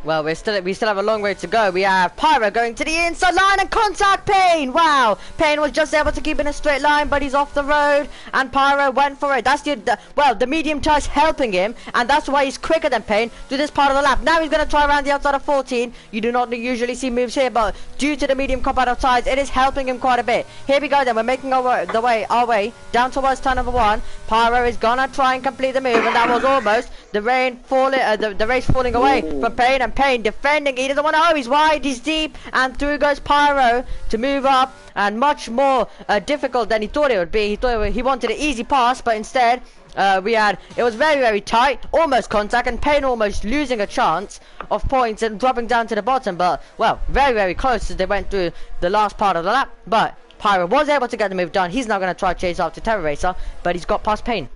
Well, we still have a long way to go. We have Pyro going to the inside line and contact Payne. Wow, Payne was just able to keep in a straight line, but he's off the road, and Pyro went for it. That's the medium tires helping him, and that's why he's quicker than Payne through this part of the lap. Now he's going to try around the outside of 14. You do not usually see moves here, but due to the medium compound of tires, it is helping him quite a bit. Here we go then. We're making our way down towards turn number 1. Pyro is gonna try and complete the move, and that was almost the race falling away from Payne. And Payne defending, he doesn't want to, he's wide, he's deep, and through goes Pyro to move up, and much more difficult than he thought it would be. He wanted an easy pass, but instead it was very, very tight, almost contact, and Payne almost losing a chance of points and dropping down to the bottom, but well, very, very close as they went through the last part of the lap. But Pyro was able to get the move done. He's now going to try to chase after Terror Racer, but he's got past Payne.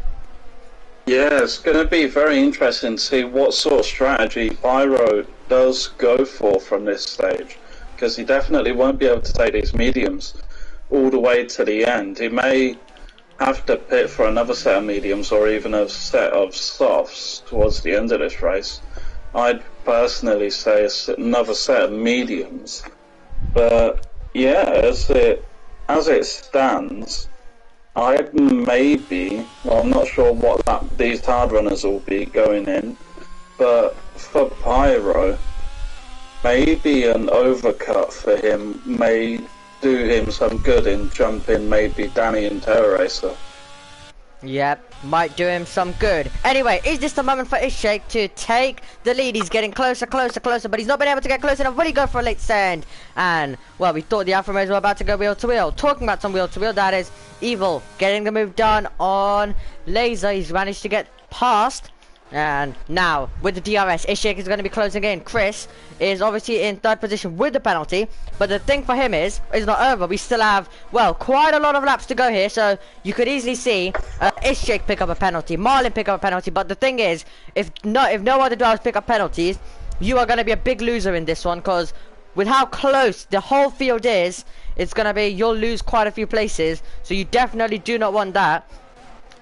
Yeah, it's going to be very interesting to see what sort of strategy Pyro does go for from this stage, because he definitely won't be able to take these mediums all the way to the end. He may have to pit for another set of mediums or even a set of softs towards the end of this race. I'd personally say it's another set of mediums, but yeah, as it stands, I'm not sure what lap these hard runners will be going in, but for Pyro, maybe an overcut for him may do him some good in jumping maybe Danny and Terror Racer. Yep, might do him some good. Anyway, is this the moment for Ishake to take the lead? He's getting closer, but he's not been able to get close enough. Will he go for a late send? And, well, we thought the Alfa Romeos were about to go wheel to wheel. Talking about some wheel to wheel, that is Evil getting the move done on Laser. He's managed to get past. And now, with the DRS, Ishik is going to be closing in. Chris is obviously in 3rd position with the penalty. But the thing for him is not over. We still have, well, quite a lot of laps to go here. So you could easily see Ishik pick up a penalty, Marlin pick up a penalty. But the thing is, if no other drivers pick up penalties, you are going to be a big loser in this one. Because with how close the whole field is, it's going to be, you'll lose quite a few places. So you definitely do not want that.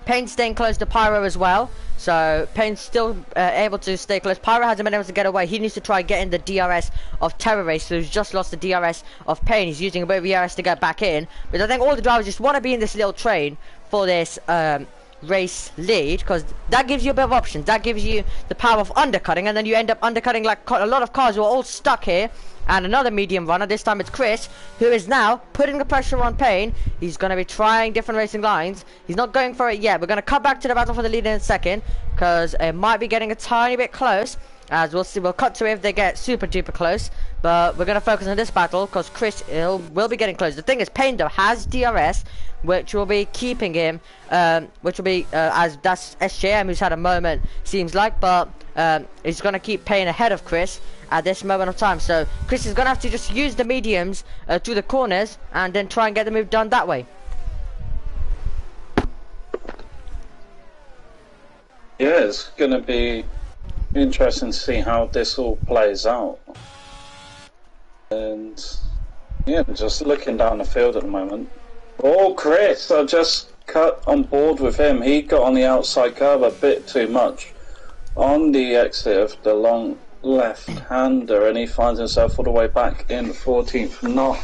Payne's staying close to Pyro as well. So Payne's still able to stay close. Pyro hasn't been able to get away. He needs to try getting the DRS of Terror Racer, who's just lost the DRS of Payne. He's using a bit of DRS to get back in. But I think all the drivers just want to be in this little train for this race lead, because that gives you a bit of options. That gives you the power of undercutting, and then you end up undercutting like a lot of cars who are all stuck here. And another medium runner, this time it's Chris, who is now putting the pressure on Payne. He's going to be trying different racing lines. He's not going for it yet. We're going to cut back to the battle for the lead in a second, because it might be getting a tiny bit close. As we'll see, we'll cut to it if they get super duper close. But we're going to focus on this battle, because Chris will be getting close. The thing is, Payne though has DRS, which will be keeping him, which will be, as that's SJM who's had a moment, seems like, but he's going to keep Payne ahead of Chris at this moment of time. So Chris is going to have to just use the mediums to the corners and then try and get the move done that way. Yeah, it's going to be interesting to see how this all plays out. And yeah, just looking down the field at the moment. Oh, Chris, I just cut on board with him. He got on the outside curve a bit too much on the exit of the long left-hander, and he finds himself all the way back in 14th. Not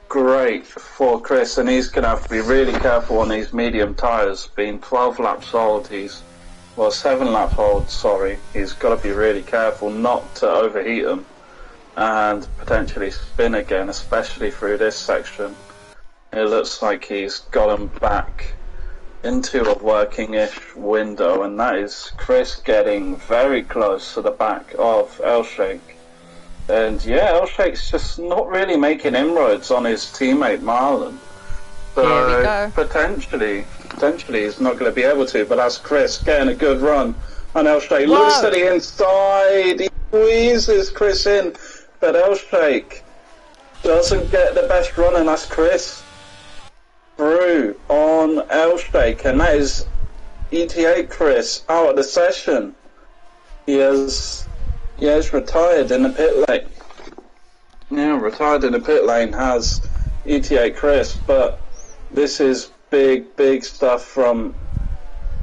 great for Chris, and he's going to have to be really careful on these medium tyres. Being 12 laps old, 7 laps old, sorry. He's got to be really careful not to overheat them and potentially spin again, especially through this section. It looks like he's got him back into a working-ish window, and that is Chris getting very close to the back of Elshake. And yeah, Elshake's just not really making inroads on his teammate Marlon. So potentially he's not going to be able to, but that's Chris getting a good run. And Elshake looks to the inside, he squeezes Chris in, but Elshake doesn't get the best run, and that's Chris through on Elshake, and that is ETA Chris out of the session. He has retired in the pit lane. Yeah, retired in the pit lane has ETA Chris, but this is big stuff from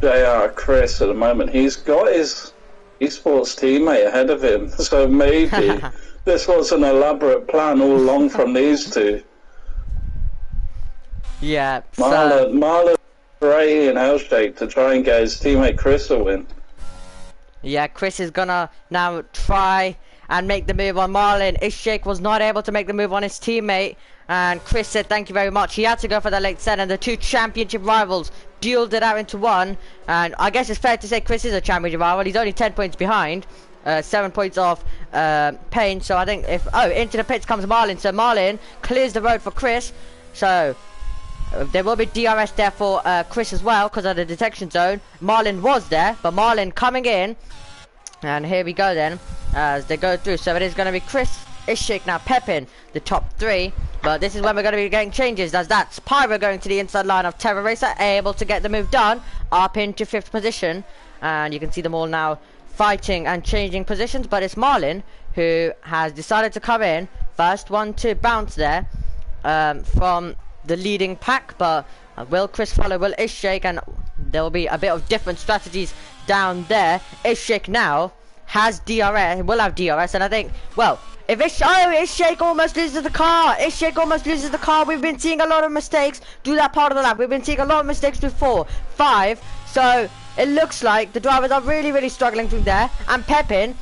JR Chris at the moment. He's got his esports teammate ahead of him, so maybe this was an elaborate plan all along from these two. Yeah, Marlon Ray and Elshake to try and get his teammate Chris a win. Yeah, Chris is gonna now try and make the move on Marlon. Ishik was not able to make the move on his teammate, and Chris said thank you very much. He had to go for the late set, and the two championship rivals dueled it out into one. And I guess it's fair to say Chris is a championship rival. He's only 10 points behind, 7 points off Payne. So I think into the pits comes Marlon. So Marlon clears the road for Chris. So there will be DRS there for Chris as well because of the detection zone. Marlon was there, but Marlon coming in, and here we go then as they go through. So it is going to be Chris, Ishik, now Pepin, the top three. But this is when we're going to be getting changes, as that's Pyro going to the inside line of Terror Racer, able to get the move done up into 5th position, and you can see them all now fighting and changing positions. But it's Marlon who has decided to come in first one to bounce there from the leading pack. But will Chris follow? Will Ishik? And there will be a bit of different strategies down there. Ishik now has DRS, will have DRS, and I think, well, if Ishik almost loses the car. Ishik almost loses the car. We've been seeing a lot of mistakes do that part of the lap. We've been seeing a lot of mistakes through 4, 5. So it looks like the drivers are really struggling through there. And Pepin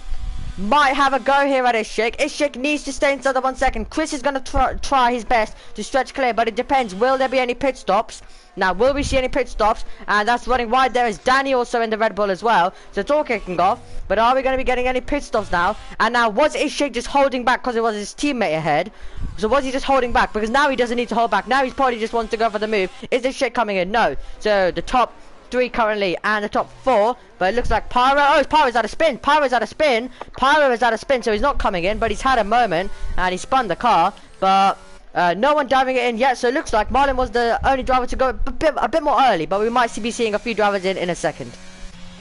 might have a go here at Ishik. Ishik needs to stay inside the 1 second. Chris is going to try his best to stretch clear, but it depends. Will there be any pit stops? Now, will we see any pit stops? And that's running wide. There is Danny also in the Red Bull as well. So it's all kicking off. But are we going to be getting any pit stops now? And now, was Ishik just holding back because it was his teammate ahead? So was he just holding back? Because now he doesn't need to hold back. Now he's probably just wants to go for the move. Is Ishik coming in? No. So the top 3 currently and the top 4. But it looks like Pyro. Oh, Pyro's out of spin. Pyro's out of spin. Pyro is out of spin. So he's not coming in. But he's had a moment. And he spun the car. But no one diving it in yet, so it looks like Marlon was the only driver to go a bit more early, but we might be seeing a few drivers in a second.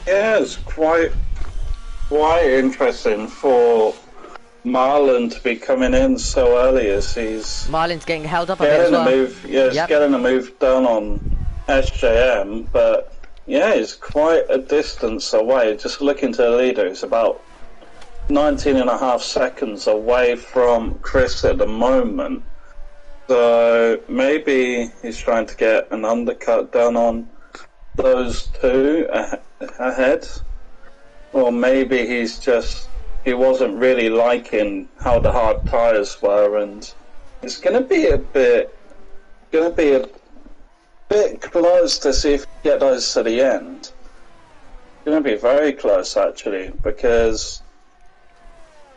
Yeah, it's quite interesting for Marlon to be coming in so early, as he's Marlon's getting held up a bit as well. He's getting a move done on SJM, but yeah, he's quite a distance away. Just looking to the leader, he's about 19.5 seconds away from Chris at the moment. So maybe he's trying to get an undercut done on those two ahead, or maybe he wasn't really liking how the hard tires were, and it's going to be a bit close to see if we get those to the end. It's going to be very close actually, because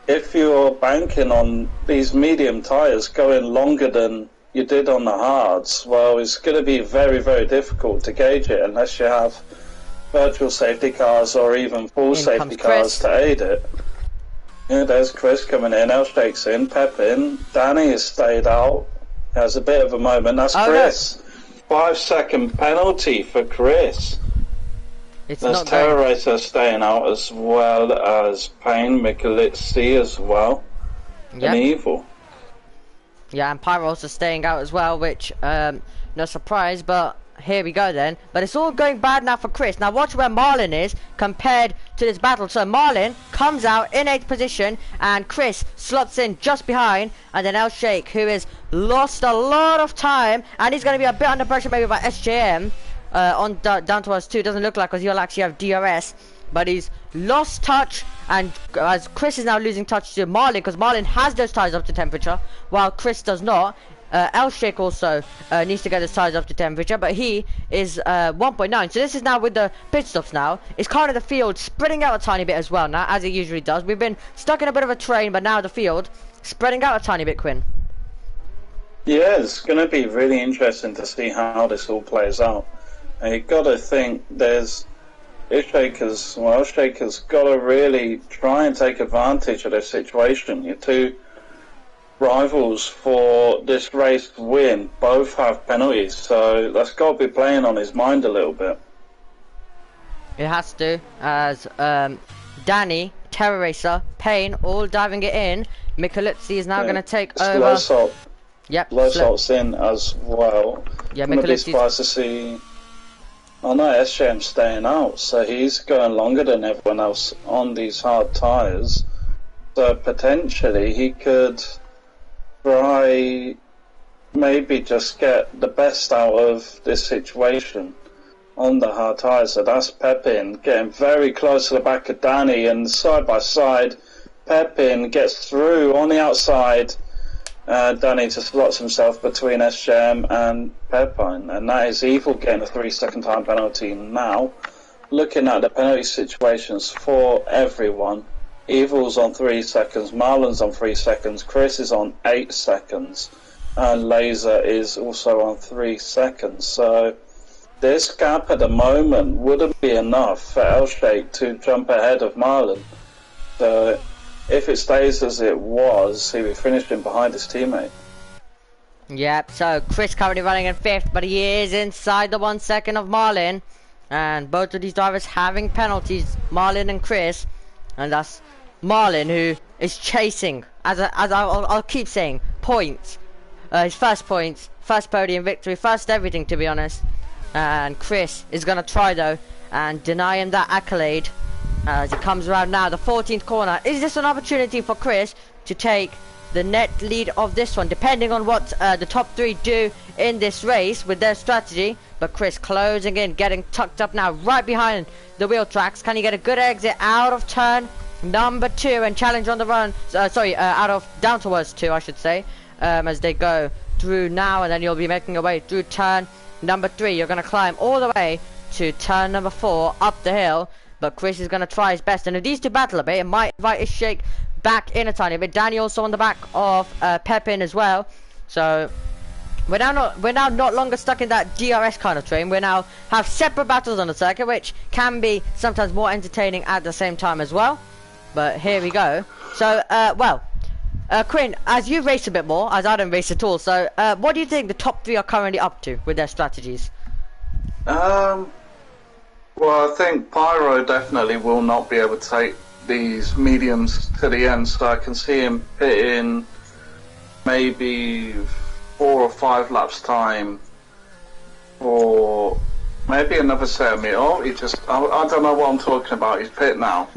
if you're banking on these medium tyres going longer than you did on the hards, well, it's going to be very difficult to gauge it unless you have virtual safety cars or even full safety cars to aid it. Yeah, there's Chris coming in, Elshake's in, Pep in, Danny has stayed out, has a bit of a moment, that's Chris. No. 5-second penalty for Chris. There's Terror Racer staying out as well as Payne, Mikulitsi as well, and Evil. Yeah, and Pyro also staying out as well, which, no surprise, but here we go then. But it's all going bad now for Chris. Now watch where Marlon is compared to this battle. So Marlon comes out in 8th position, and Chris slots in just behind, and then Elshake, who has lost a lot of time, and he's going to be a bit under pressure maybe by SJM. Down to us too, doesn't look like, because he'll actually have DRS, but he's lost touch, and as Chris is now losing touch to Marlon, because Marlon has those tires up to temperature while Chris does not. El Sheikh also needs to get his tires up to temperature, but he is 1.9. So this is now with the pit stops now. It's kind of the field spreading out a tiny bit as well now, as it usually does. We've been stuck in a bit of a train, but now the field spreading out a tiny bit, Quinn. Yeah, it's going to be really interesting to see how this all plays out. And you've got to think there's Shaker's got to really try and take advantage of this situation. Your two rivals for this race to win both have penalties, so that's got to be playing on his mind a little bit. It has to, as Danny, Terror Racer, Payne all diving it in. Michelizzi is now going to take over. Low salt. Yep. Low salt's in as well. Yeah, I'm going to be surprised to see. Oh no, SJM's staying out, so he's going longer than everyone else on these hard tyres. So potentially he could try maybe just get the best out of this situation on the hard tyres. So that's Pepin getting very close to the back of Danny, and side by side Pepin gets through on the outside. Danny just slots himself between SJM and Pepin, and that is Evil getting a 3-second time penalty now. Looking at the penalty situations for everyone, Evil's on 3 seconds, Marlon's on 3 seconds, Chris is on 8 seconds, and Laser is also on 3 seconds. So this gap at the moment wouldn't be enough for Elshake to jump ahead of Marlon. So if it stays as it was, he'll be finishing behind his teammate. Yep, so Chris currently running in 5th, but he is inside the 1 second of Marlon. And both of these drivers having penalties, Marlon and Chris. And that's Marlon who is chasing, as I'll keep saying, points. His first points, first podium victory, first everything, to be honest. And Chris is going to try though and deny him that accolade. As it comes around now, the 14th corner. Is this an opportunity for Chris to take the net lead of this one, depending on what the top 3 do in this race with their strategy? But Chris closing in, getting tucked up now right behind the wheel tracks. Can he get a good exit out of turn number 2 and challenge on the run? Out of down towards 2, I should say, as they go through now, and then you'll be making your way through turn number 3. You're going to climb all the way to turn number 4 up the hill. But Chris is going to try his best, and if these two battle a bit, it might invite his shake back in a tiny bit. Danny also on the back of Pepin as well. So we're now not longer stuck in that DRS kind of train. We now have separate battles on the circuit, which can be sometimes more entertaining at the same time as well. But here we go. So Quinn, as you race a bit more, as I don't race at all, so what do you think the top 3 are currently up to with their strategies? Well, I think Pyro definitely will not be able to take these mediums to the end, so I can see him hitting maybe 4 or 5 laps time, or maybe another set of me. Oh, I don't know what I'm talking about. He's pit now.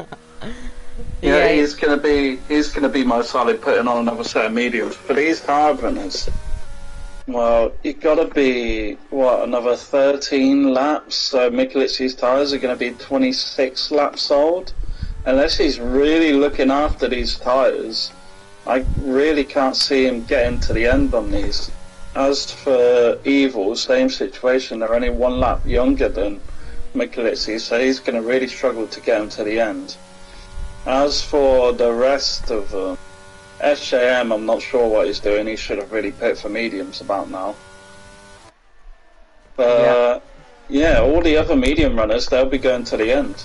Yeah, he's gonna be most likely putting on another set of mediums. For these hard runners, well, you've got to be, another 13 laps, so Michelizzi's tyres are going to be 26 laps old. Unless he's really looking after these tyres, I really can't see him getting to the end on these. As for Evil, same situation, they're only 1 lap younger than Michelizzi, so he's going to really struggle to get him to the end. As for the rest of them, SJM, I'm not sure what he's doing. He should have really pit for mediums about now. But yeah, all the other medium runners, they'll be going to the end.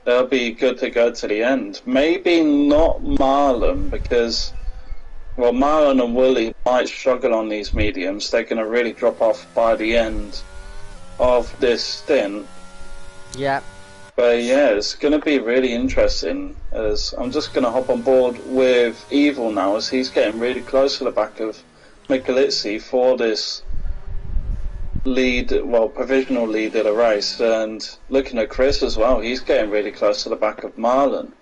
They'll be good to go to the end. Maybe not Marlon, because, well, Marlon and Willie might struggle on these mediums. They're going to really drop off by the end of this stint. Yeah. But yeah, it's going to be really interesting, as I'm just going to hop on board with Evil now, as he's getting really close to the back of Michelizzi for this lead, provisional lead of the race, and looking at Chris as well, he's getting really close to the back of Marlon.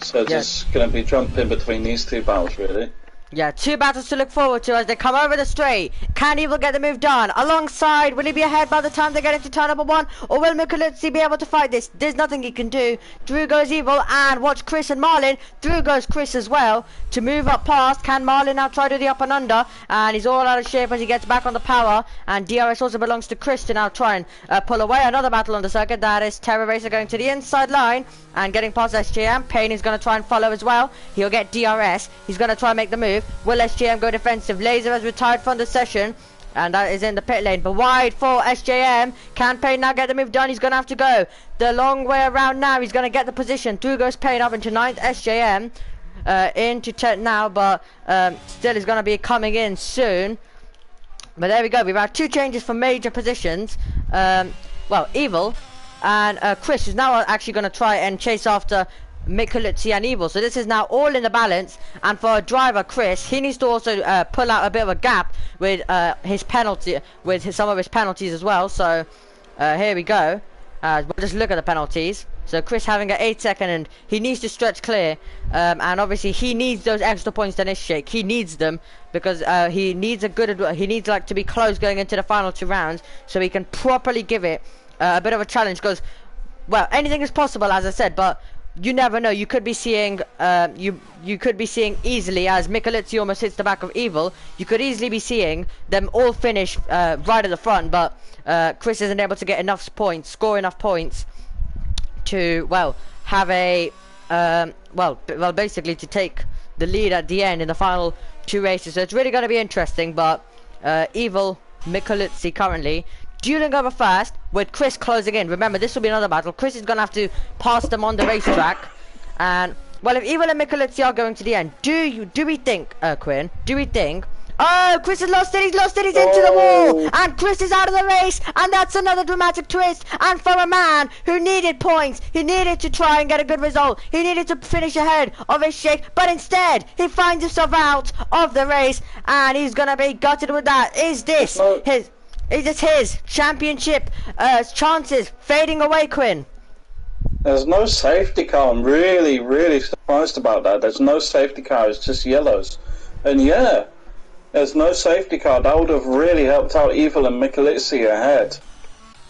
So just going to be jumping between these two battles, really. Yeah, two battles to look forward to as they come over the straight. Can Evil get the move done? Alongside, will he be ahead by the time they get into turn number 1? Or will Mikulicki be able to fight this? There's nothing he can do. Through goes Evil, and watch Chris and Marlin. Through goes Chris as well to move up past. Can Marlin now try to do the up and under? And he's all out of shape as he gets back on the power. And DRS also belongs to Chris to now try and pull away. Another battle on the circuit. That is Terror Racer going to the inside line and getting past SJM. Payne is going to try and follow as well. He'll get DRS. He's going to try and make the move. Will SJM go defensive? Laser has retired from the session, and that is in the pit lane. But wide for SJM. Can Payne now get the move done? He's going to have to go the long way around now. He's going to get the position. Through goes Payne up into 9th. SJM into 10th now, but still is going to be coming in soon. But there we go. We've had two changes for major positions. Well, Evil and Chris is now actually going to try and chase after Mikulicki and Evil, so this is now all in the balance. And for a driver, Chris, he needs to also pull out a bit of a gap with his penalty, with some of his penalties as well. So here we go. We'll just look at the penalties. So Chris having an 8-second, and he needs to stretch clear, and obviously he needs those extra points than his shake. He needs them because he needs like to be close going into the final 2 rounds, so he can properly give it a bit of a challenge. Because, well, anything is possible, as I said, but you never know. You could be seeing you could be seeing easily, as Mikulicki almost hits the back of Evil, you could easily be seeing them all finish right at the front, but Chris isn't able to get enough points, score enough points to, well, have a well basically to take the lead at the end in the final 2 races. So it's really going to be interesting. But Evil, Mikulicki currently dueling over first, with Chris closing in. Remember, this will be another battle. Chris is going to have to pass them on the racetrack. And, well, if Evil and Mikulicki are going to the end, do we think, Quinn, do we think... Oh, Chris has lost it, he's into the wall! And Chris is out of the race, and that's another dramatic twist. And for a man who needed points, he needed to try and get a good result, he needed to finish ahead of his shake, but instead, he finds himself out of the race, and he's going to be gutted with that. Is this his championship chances fading away, Quinn? There's no safety car. I'm really surprised about that. There's no safety car. It's just yellows. And yeah, there's no safety car. That would have really helped out Evil and Mikulicki ahead.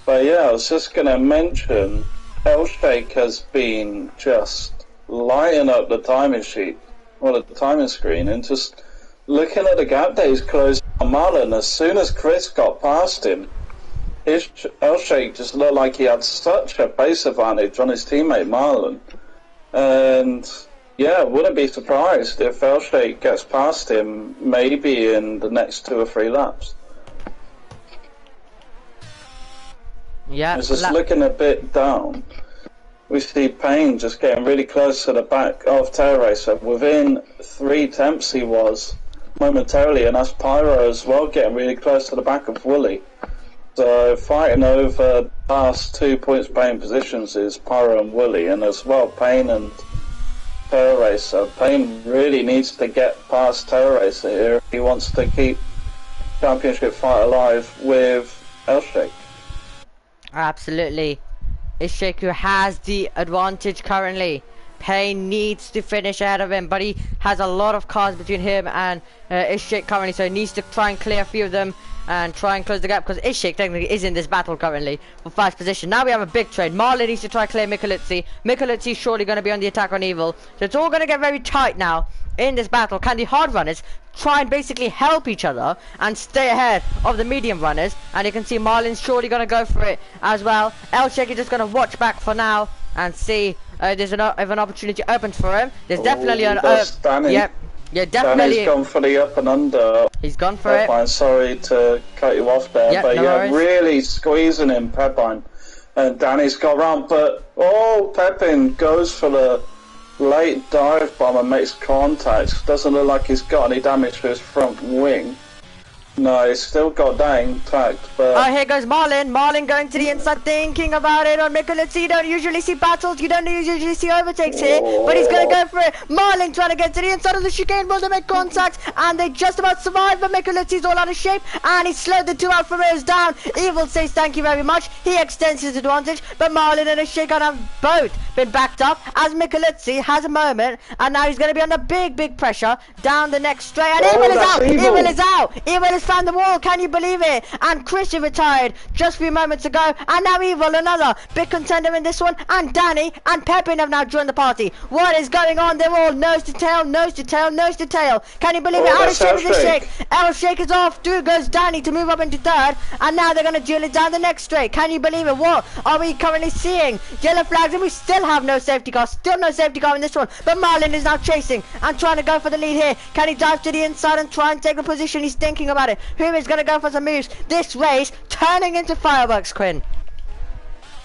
But yeah, I was just going to mention, Elshake has been just lighting up the timing sheet, or the timing screen, and just looking at the gap that he's closed on Marlon. As soon as Chris got past him, Elshake just looked like he had such a pace advantage on his teammate Marlon. And yeah, wouldn't be surprised if Elshake gets past him maybe in the next 2 or 3 laps. Yeah, it's just looking a bit down. We see Payne just getting really close to the back of Terror Racer. Within 3 attempts he was momentarily, and that's Pyro as well, getting really close to the back of Wooly. So fighting over the last 2 points Payne positions is Pyro and Wooly, and as well Payne and Terror Racer. Payne really needs to get past Terror Racer here if he wants to keep championship fight alive with Elshake. Absolutely. Ishik, who has the advantage currently. Payne needs to finish ahead of him, but he has a lot of cars between him and Ishik currently, so he needs to try and clear a few of them and try and close the gap, because Ishik technically is in this battle currently for 1st position. Now we have a big trade. Marlon needs to try and clear Mikulicki. Mikulicki is surely going to be on the attack on Evil, so it's all going to get very tight now in this battle. Can the hard runners try and basically help each other and stay ahead of the medium runners? And you can see Marlin's surely going to go for it as well. Elshake is just going to watch back for now and see if an opportunity opens for him. There's definitely an yeah, definitely. Danny's gone for the up and under. He's gone for it. Pepine, sorry to cut you off there, yep, but no yeah, worries. Really squeezing him, Pepine. And Danny's got round, but Pepin goes for the late dive bomb and makes contact. Doesn't look like he's got any damage to his front wing. No, he's still got that intact, Oh, but here goes Marlin. Marlin going to the inside, thinking about it on Mikulicki. You don't usually see battles. You don't usually see overtakes here. But he's going to go for it. Marlin trying to get to the inside of the chicane. Will they make contact? And they just about survive. But Mikulicki's all out of shape. And he slowed the two out from Rails down. Evil says thank you very much. He extends his advantage. But Marlin and Shakedown have both been backed up. As Mikulicki has a moment. And now he's going to be under big pressure down the next straight. And Evil is out. Evil is out. Evil has found the wall. Can you believe it? And Christian retired just a few moments ago, and now Evil, another big contender in this one, and Danny and Pepin have now joined the party. What is going on? They're all nose to tail, nose to tail, nose to tail. Can you believe it? Out of shape is the shake. L shake is off. Through goes Danny to move up into third, and now they're going to duel it down the next straight. Can you believe it? What are we currently seeing? Yellow flags, and we still have no safety car. Still no safety car in this one, but Marlin is now chasing and trying to go for the lead here. Can he dive to the inside and try and take a position? He's thinking about it. Who is going to go for some moves? This race turning into fireworks, Quinn.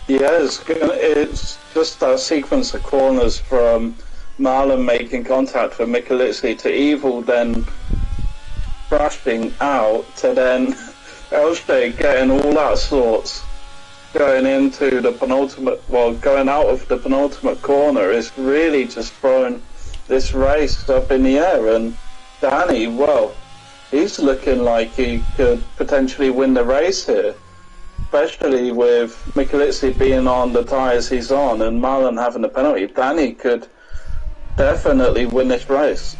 yeah, it's just that sequence of corners from Marlon making contact with Mikulicki to Evil, then crashing out to then Elshade getting all that sorts going into the penultimate, well, going out of the penultimate corner is really just throwing this race up in the air. And Danny, well, he's looking like he could potentially win the race here, especially with Mikulicki being on the tyres he's on and Marlon having the penalty. Danny could definitely win this race.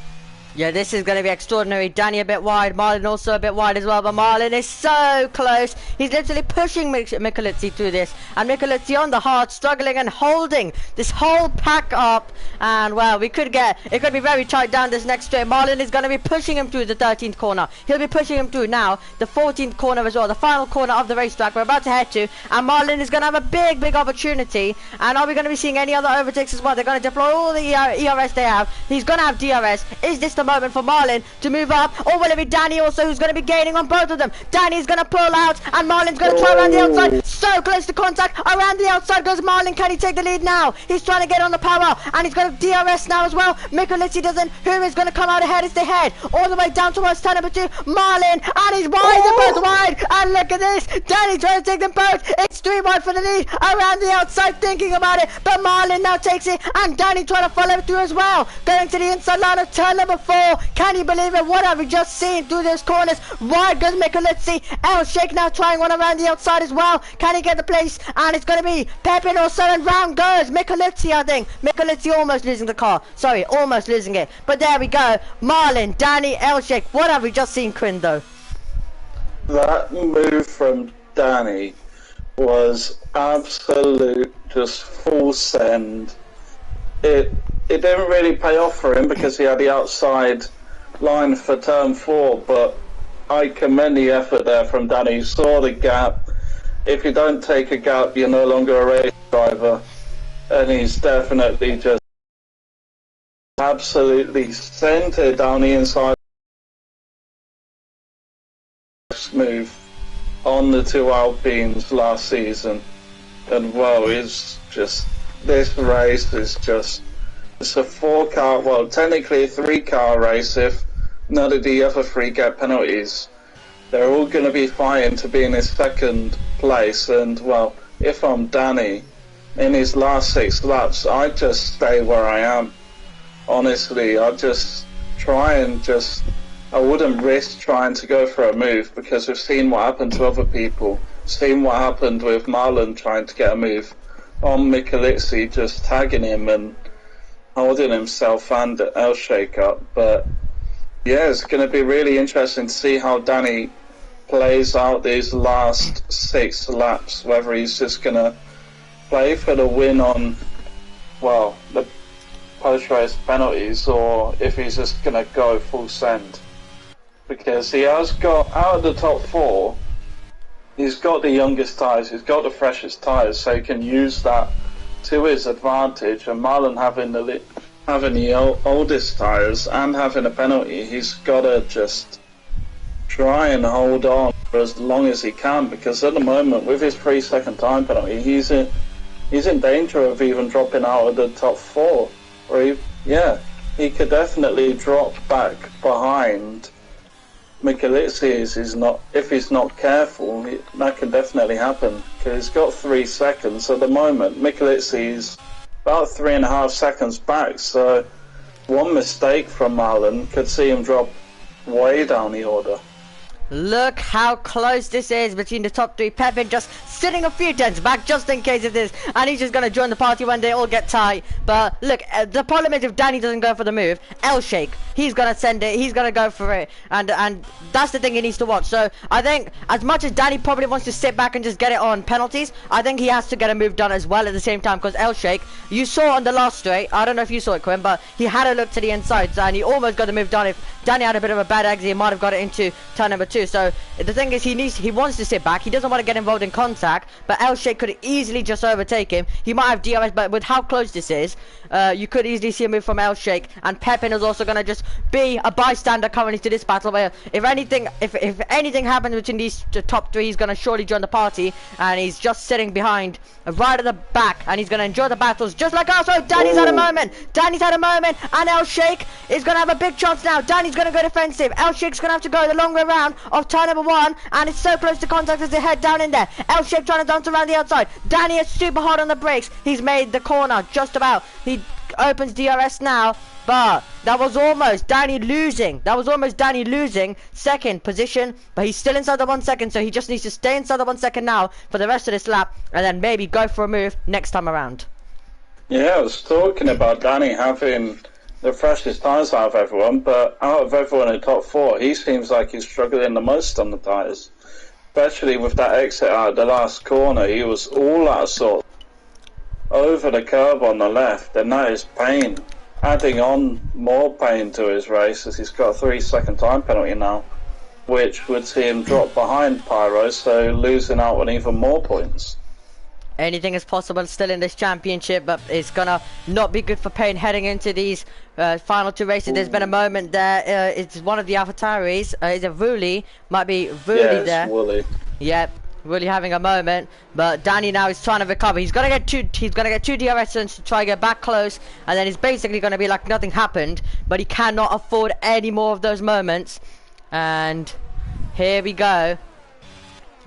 Yeah, this is going to be extraordinary. Danny a bit wide, Marlin also a bit wide as well, but Marlin is so close. He's literally pushing Mikulicki through this, and Mikulicki on the hard, struggling and holding this whole pack up. And well, it could be very tight down this next straight. Marlin is going to be pushing him through the 13th corner. He'll be pushing him through now the 14th corner as well, the final corner of the racetrack we're about to head to, and Marlin is going to have a big opportunity. And are we going to be seeing any other overtakes as well? They're going to deploy all the ERS they have. He's going to have DRS. Is this the moment for Marlin to move up, or will it be Danny also who's going to be gaining on both of them? Danny's going to pull out, and Marlin's going to try around the outside. So close to contact. Around the outside goes Marlin. Can he take the lead now? He's trying to get on the power, and he's got a DRS now as well. Mikulicki doesn't. Who is going to come out ahead? It's the head all the way down towards turn number 2. Marlin, and he's wide. They're both wide, and look at this. Danny trying to take them both. It's 3 wide for the lead. Around the outside, thinking about it, but Marlin now takes it, and Danny trying to follow through as well. Going to the inside line of turn number 4. Can you believe it? What have we just seen through those corners? Wide goes Mikulicki. El Shake now trying one around the outside as well. Can he get the place? And it's going to be Pepin also, and round goes Mikulicki, I think. Mikulicki almost losing the car. Sorry, almost losing it. But there we go. Marlin, Danny, El Shake. What have we just seen, Quinn, though? That move from Danny was absolute, just full send. It didn't really pay off for him because he had the outside line for turn 4, but I commend the effort there from Danny. He saw the gap. If you don't take a gap, you're no longer a race driver, and he's definitely just absolutely centered down the inside move on the 2 Alpines last season. And well, it's just, this race is just, it's a 4-car, well, technically a 3-car race if none of the other 3 get penalties. They're all going to be fighting to be in his 2nd place, and well, if I'm Danny, in his last 6 laps, I'd just stay where I am. Honestly, I'd just try and I wouldn't risk trying to go for a move, because we've seen what happened to other people. Seen what happened with Marlon trying to get a move on Mikulicki, just tagging him and holding himself and El Shake up. But yeah, it's going to be really interesting to see how Danny plays out these last 6 laps, whether he's just going to play for the win on, well, the post-race penalties, or if he's just going to go full send. Because he has got, out of the top 4, he's got the youngest tyres, he's got the freshest tyres, so he can use that to his advantage. And Marlon having the oldest tyres and having a penalty, he's got to just try and hold on for as long as he can, because at the moment, with his 3-second time penalty, he's in danger of even dropping out of the top 4. Or he could definitely drop back behind Michelitzis is not, if he's not careful, that can definitely happen, because he's got 3 seconds at the moment. Michelitzis about 3.5 seconds back, so one mistake from Marlon could see him drop way down the order. Look how close this is between the top 3. Pepin just sitting a few tenths back just in case of this, and he's just going to join the party when they all get tight. But look, the problem is if Danny doesn't go for the move, L-Shake, he's going to send it, he's going to go for it, and that's the thing he needs to watch. So I think as much as Danny probably wants to sit back and just get it on penalties, I think he has to get a move done as well at the same time, because L-Shake, you saw on the last straight, I don't know if you saw it, Quinn, but he had a look to the inside and he almost got the move done. If Danny had a bit of a bad exit, he might have got it into turn number 2. So the thing is, he wants to sit back, he doesn't want to get involved in contact, but L-Shake could easily just overtake him. He might have DRS, but with how close this is, you could easily see a move from L-Shake, and Pepin is also going to just be a bystander currently to this battle, where if anything happens between these top 3, he's going to surely join the party, and he's just sitting behind right at the back, and he's going to enjoy the battles just like us. Oh, Danny's had a moment, and L-Shake is going to have a big chance now. Danny's going to go defensive, L-Shake's going to have to go the long way around of turn number 1, and it's so close to contact as they head down in there. L-Shake trying to dance around the outside. Danny is super hard on the brakes. He's made the corner just about. He opens DRS now, but that was almost Danny losing. Second position, but he's still inside the 1 second, so he just needs to stay inside the 1 second now for the rest of this lap, and then maybe go for a move next time around. Yeah, I was talking about Danny having the freshest tyres out of everyone, but out of everyone in the top 4, he seems like he's struggling the most on the tyres. Especially with that exit out of the last corner, he was all out of sort. Over the curb on the left, and that is pain. Adding on more pain to his race, as he's got a 3-second time penalty now, which would see him drop behind Pyro, so losing out on even more points. Anything is possible still in this championship, but it's gonna not be good for Payne heading into these final 2 races. There's been a moment there, it's one of the AlphaTauris, is it Wooly? Might be Wooly there. It's Wooly. Yep, Wooly having a moment, but Danny now is trying to recover. He's gonna get 2 DRS turns to try to get back close, and then he's basically gonna be like nothing happened, but he cannot afford any more of those moments. And here we go.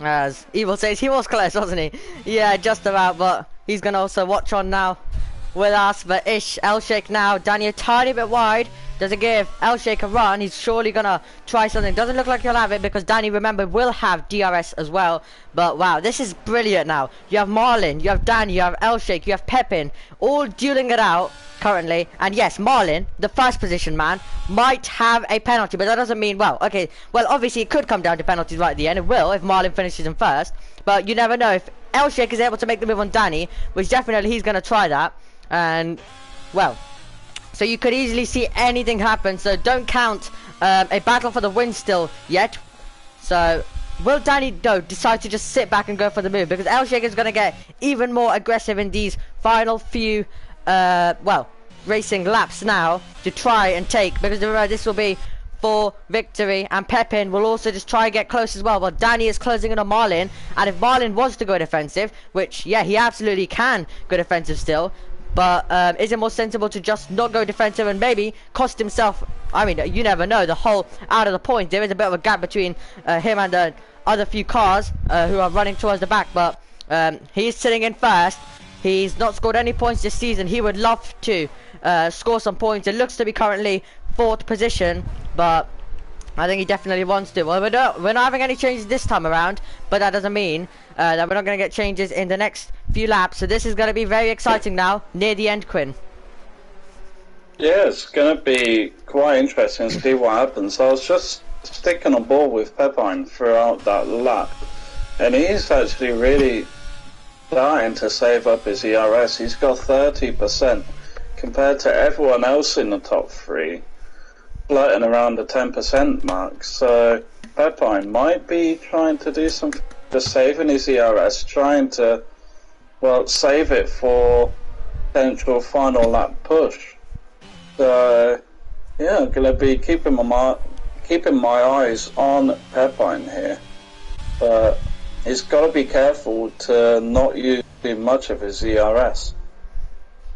As Evil says, he was close, wasn't he? Yeah, just about, but he's gonna also watch on now with us. But L-Shake now, Danny a tiny bit wide. Does it give L-Shake a run? He's surely gonna try something. Doesn't look like he'll have it, because Danny, remember, will have DRS as well. But wow, this is brilliant now. You have Marlin, you have Danny, you have L-Shake, you have Pepin, all dueling it out currently. And yes, Marlin, the first position man, might have a penalty, but that doesn't mean, well, okay, well, obviously it could come down to penalties right at the end. It will if Marlin finishes in first, but you never know. If L-Shake is able to make the move on Danny, which definitely he's gonna try that, and well, so you could easily see anything happen. So don't count a battle for the win still yet. So will Danny decide to just sit back and go for the move, because L-Shake is going to get even more aggressive in these final few well, racing laps now to try and take, because remember, this will be for victory, and Pepin will also just try and get close as well. But Danny is closing in on Marlin, and if Marlin wants to go defensive, which yeah, he absolutely can go defensive still, but is it more sensible to just not go defensive and maybe cost himself, I mean, you never know, the whole out of the point. There is a bit of a gap between him and the other few cars who are running towards the back, but he's sitting in first. He's not scored any points this season. He would love to score some points. It looks to be currently 4th position, but I think he definitely wants to. Well, we're not having any changes this time around, but that doesn't mean that we're not going to get changes in the next few laps. So this is going to be very exciting now, near the end, Quinn. Yeah, it's going to be quite interesting to see what happens. I was just sticking on board with Pepine throughout that lap, and he's actually really starting to save up his ERS. He's got 30% compared to everyone else in the top 3. Floating around the 10% mark, so Pepine might be trying to do something, just saving his ERS, trying to, well, save it for potential final lap push. So yeah, I'm gonna be keeping my eyes on Pepine here, but he's got to be careful to not use too much of his ERS.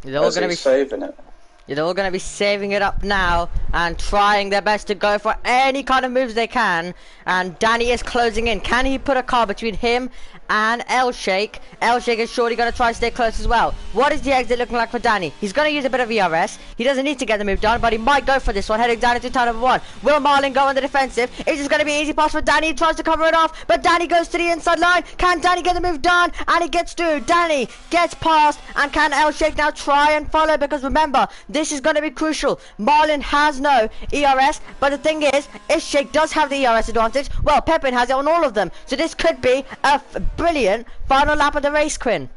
They're all going to be saving it. They're all going to be saving it up now, and trying their best to go for any kind of moves they can. And Danny is closing in. Can he put a car between him and El-Sheikh? El-Sheikh is surely going to try to stay close as well. What is the exit looking like for Danny? He's going to use a bit of ERS. He doesn't need to get the move done, but he might go for this one, heading down into turn number 1. Will Marlin go on the defensive? Is this going to be an easy pass for Danny? He tries to cover it off, but Danny goes to the inside line. Can Danny get the move done? And he gets through. Danny gets past, and can El-Sheikh now try and follow? Because remember, this is going to be crucial. Marlin has no ERS, but the thing is, El-Sheikh does have the ERS advantage. Well, Pepin has it on all of them, so this could be a brilliant final lap of the race, Quinn.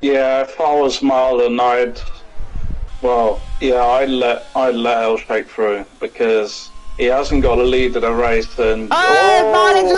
Yeah, if I was Marlon, I'd let El-Sheikh through, because he hasn't got a lead of the race. And Marlin's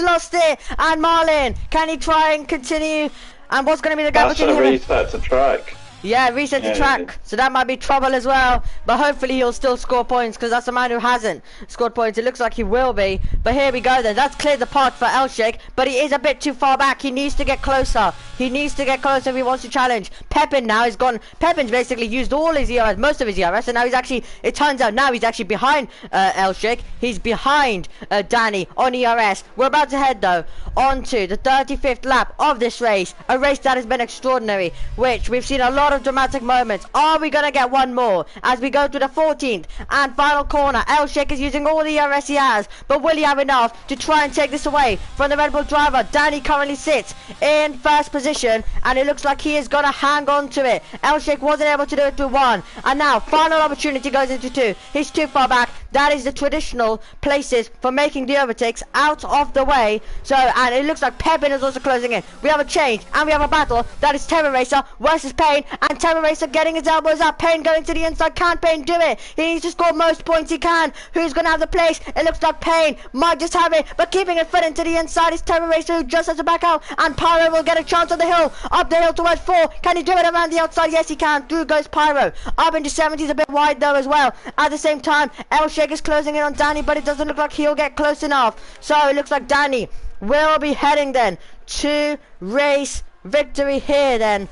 lost it, and Marlin, can he try and continue? And what's going to be the gap between him? That's a reset to track. Yeah, reset the track, so that might be trouble as well. But hopefully he'll still score points, because that's a man who hasn't scored points. It looks like he will be. But here we go then. That's cleared the path for El-Sheikh, but he is a bit too far back. He needs to get closer. He needs to get closer if he wants to challenge. Pepin now is gone. Pepin's basically used all his ERS, most of his ERS, and now he's actually, it turns out now he's actually behind El-Sheikh. He's behind Danny on ERS. We're about to head though onto the 35th lap of this race. A race that has been extraordinary, which we've seen a lot of dramatic moments. Are we gonna get one more as we go to the 14th and final corner? El-Sheikh is using all the ERS he has, but will he have enough to try and take this away from the Red Bull driver? Danny currently sits in first position, and it looks like he is gonna hang on to it. El-Sheikh wasn't able to do it to 1, and now final opportunity goes into 2. He's too far back. That is the traditional places for making the overtakes out of the way. So, and it looks like Pepin is also closing in. We have a change, and we have a battle. That is Terror Racer versus Payne, and Terror Racer getting his elbows up. Payne going to the inside. Can Payne do it? He needs to score most points he can. Who's going to have the place? It looks like Payne might just have it, but keeping it fit into the inside is Terror Racer, who just has to back out, and Pyro will get a chance on the hill. Up the hill towards 4. Can he do it around the outside? Yes, he can. Through goes Pyro. Up into 70s, a bit wide though as well. At the same time, El-Sheikh is closing in on Danny, but it doesn't look like he'll get close enough. So it looks like Danny will be heading then to race victory here then.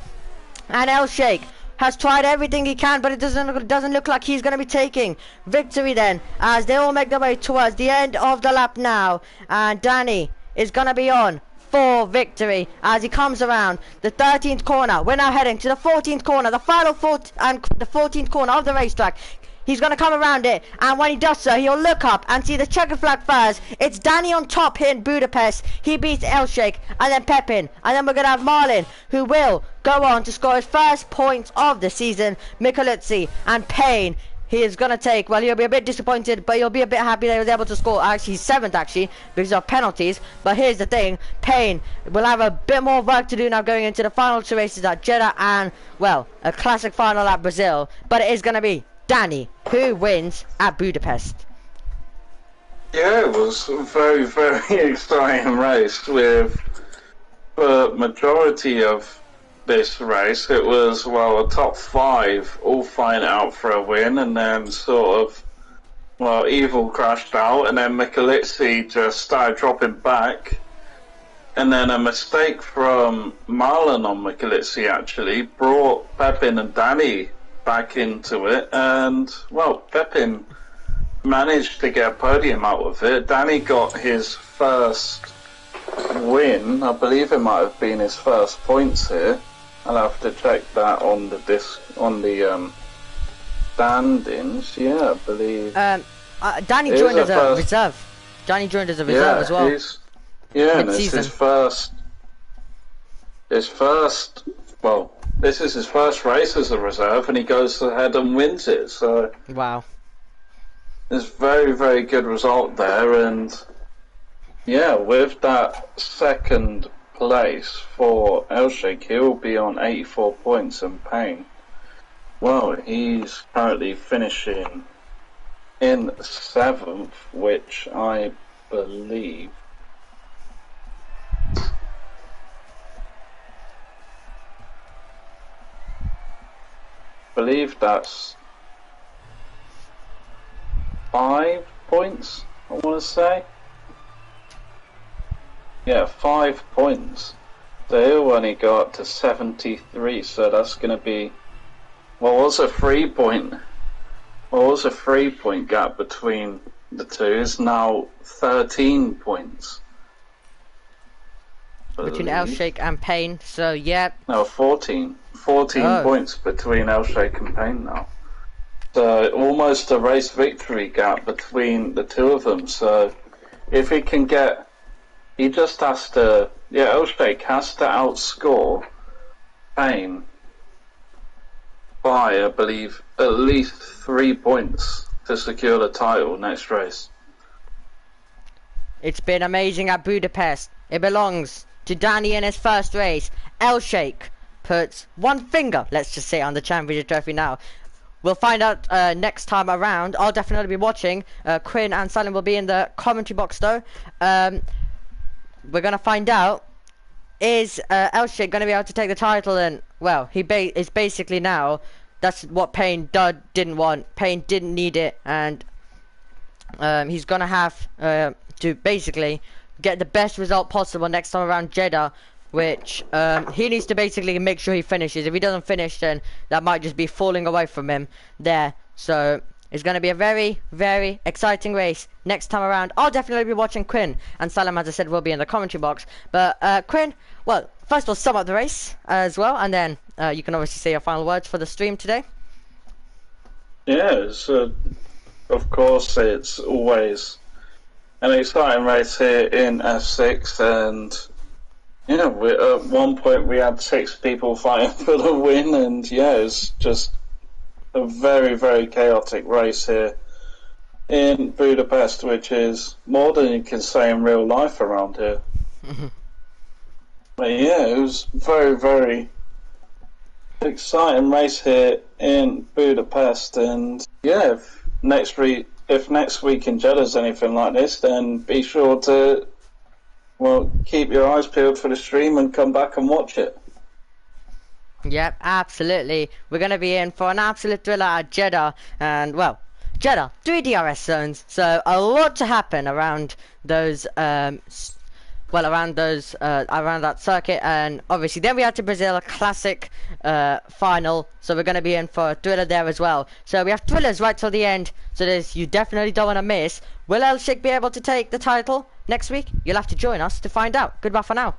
And El-Sheikh has tried everything he can, but it doesn't look like he's going to be taking victory then, as they all make their way towards the end of the lap now. And Danny is going to be on for victory as he comes around the 13th corner. We're now heading to the 14th corner, the final 14th corner of the racetrack. He's going to come around it, and when he does so, he'll look up and see the checkered flag first. It's Danny on top here in Budapest. He beats El-Sheikh, and then Pepin, and then we're going to have Marlin, who will go on to score his first points of the season. Micheluzzi and Payne, he is going to take, well, he'll be a bit disappointed, but he'll be a bit happy that he was able to score. Actually, he's 7th, actually, because of penalties. But here's the thing, Payne will have a bit more work to do now going into the final 2 races at Jeddah and, well, a classic final at Brazil. But it is going to be Danny who wins at Budapest. Yeah, it was a very, very exciting race. With the majority of this race, it was, well, a top 5 all fighting out for a win, and then sort of, well, Evil crashed out, and then Micheluzzi just started dropping back, and then a mistake from Marlon on Micheluzzi actually brought Pepin and Danny back into it, and, well, Pepin managed to get a podium out of it. Danny got his first win. I believe it might have been his first points here. I'll have to check that on the standings. Yeah, I believe. Danny joined as a reserve. Danny joined as a reserve as well. And it's his first. Well, this is his first race as a reserve, and he goes ahead and wins it. So wow, it's very, very good result there. And yeah, with that second place for El-Sheikh, he'll be on 84 points, and Payne, well, he's currently finishing in 7th, which I believe that's 5 points, I want to say. Yeah, 5 points. So he'll only go up to 73, so that's going to be, well, what's a 3 point? Well, was a 3-point gap between the two. It's now 13 points. Between Elshake and Payne, so yeah. No, 14. 14 points between Elshake and Payne now. So almost a race victory gap between the two of them. So if he can get, he just has to, Elshake has to outscore Payne by, I believe, at least 3 points to secure the title next race. It's been amazing at Budapest. It belongs to Danny in his first race. Elshake puts one finger, let's just say, on the championship trophy now. We'll find out next time around. I'll definitely be watching. Quinn and Salim will be in the commentary box though. We're going to find out, is Elshake going to be able to take the title? And, well, he is basically now, that's what Payne didn't want. Payne didn't need it. And he's going to have to basically get the best result possible next time around Jeddah. Which he needs to basically make sure he finishes. If he doesn't finish, then that might just be falling away from him there. So it's going to be a very, very exciting race next time around. I'll definitely be watching. Quinn and Salam, as I said, will be in the commentary box. But Quinn, well, first of all, sum up the race as well, and then you can obviously say your final words for the stream today. Yeah, of course, it's always an exciting race here in F6, and yeah, at one point we had 6 people fighting for the win, and yeah, it's just a very, very chaotic race here in Budapest, which is more than you can say in real life around here. But yeah, it was very, very exciting race here in Budapest, and yeah, if next week in Jeddah's anything like this, then be sure to, well, keep your eyes peeled for the stream and come back and watch it. Yep, absolutely. We're going to be in for an absolute thriller at Jeddah. And, well, Jeddah, 3 DRS zones. So, a lot to happen around those, around that circuit. And, obviously, then we had to Brazil, a classic final. So, we're going to be in for a thriller there as well. So, we have thrillers right till the end. So, you definitely don't want to miss. Will Elshake be able to take the title next week? You'll have to join us to find out. Goodbye for now.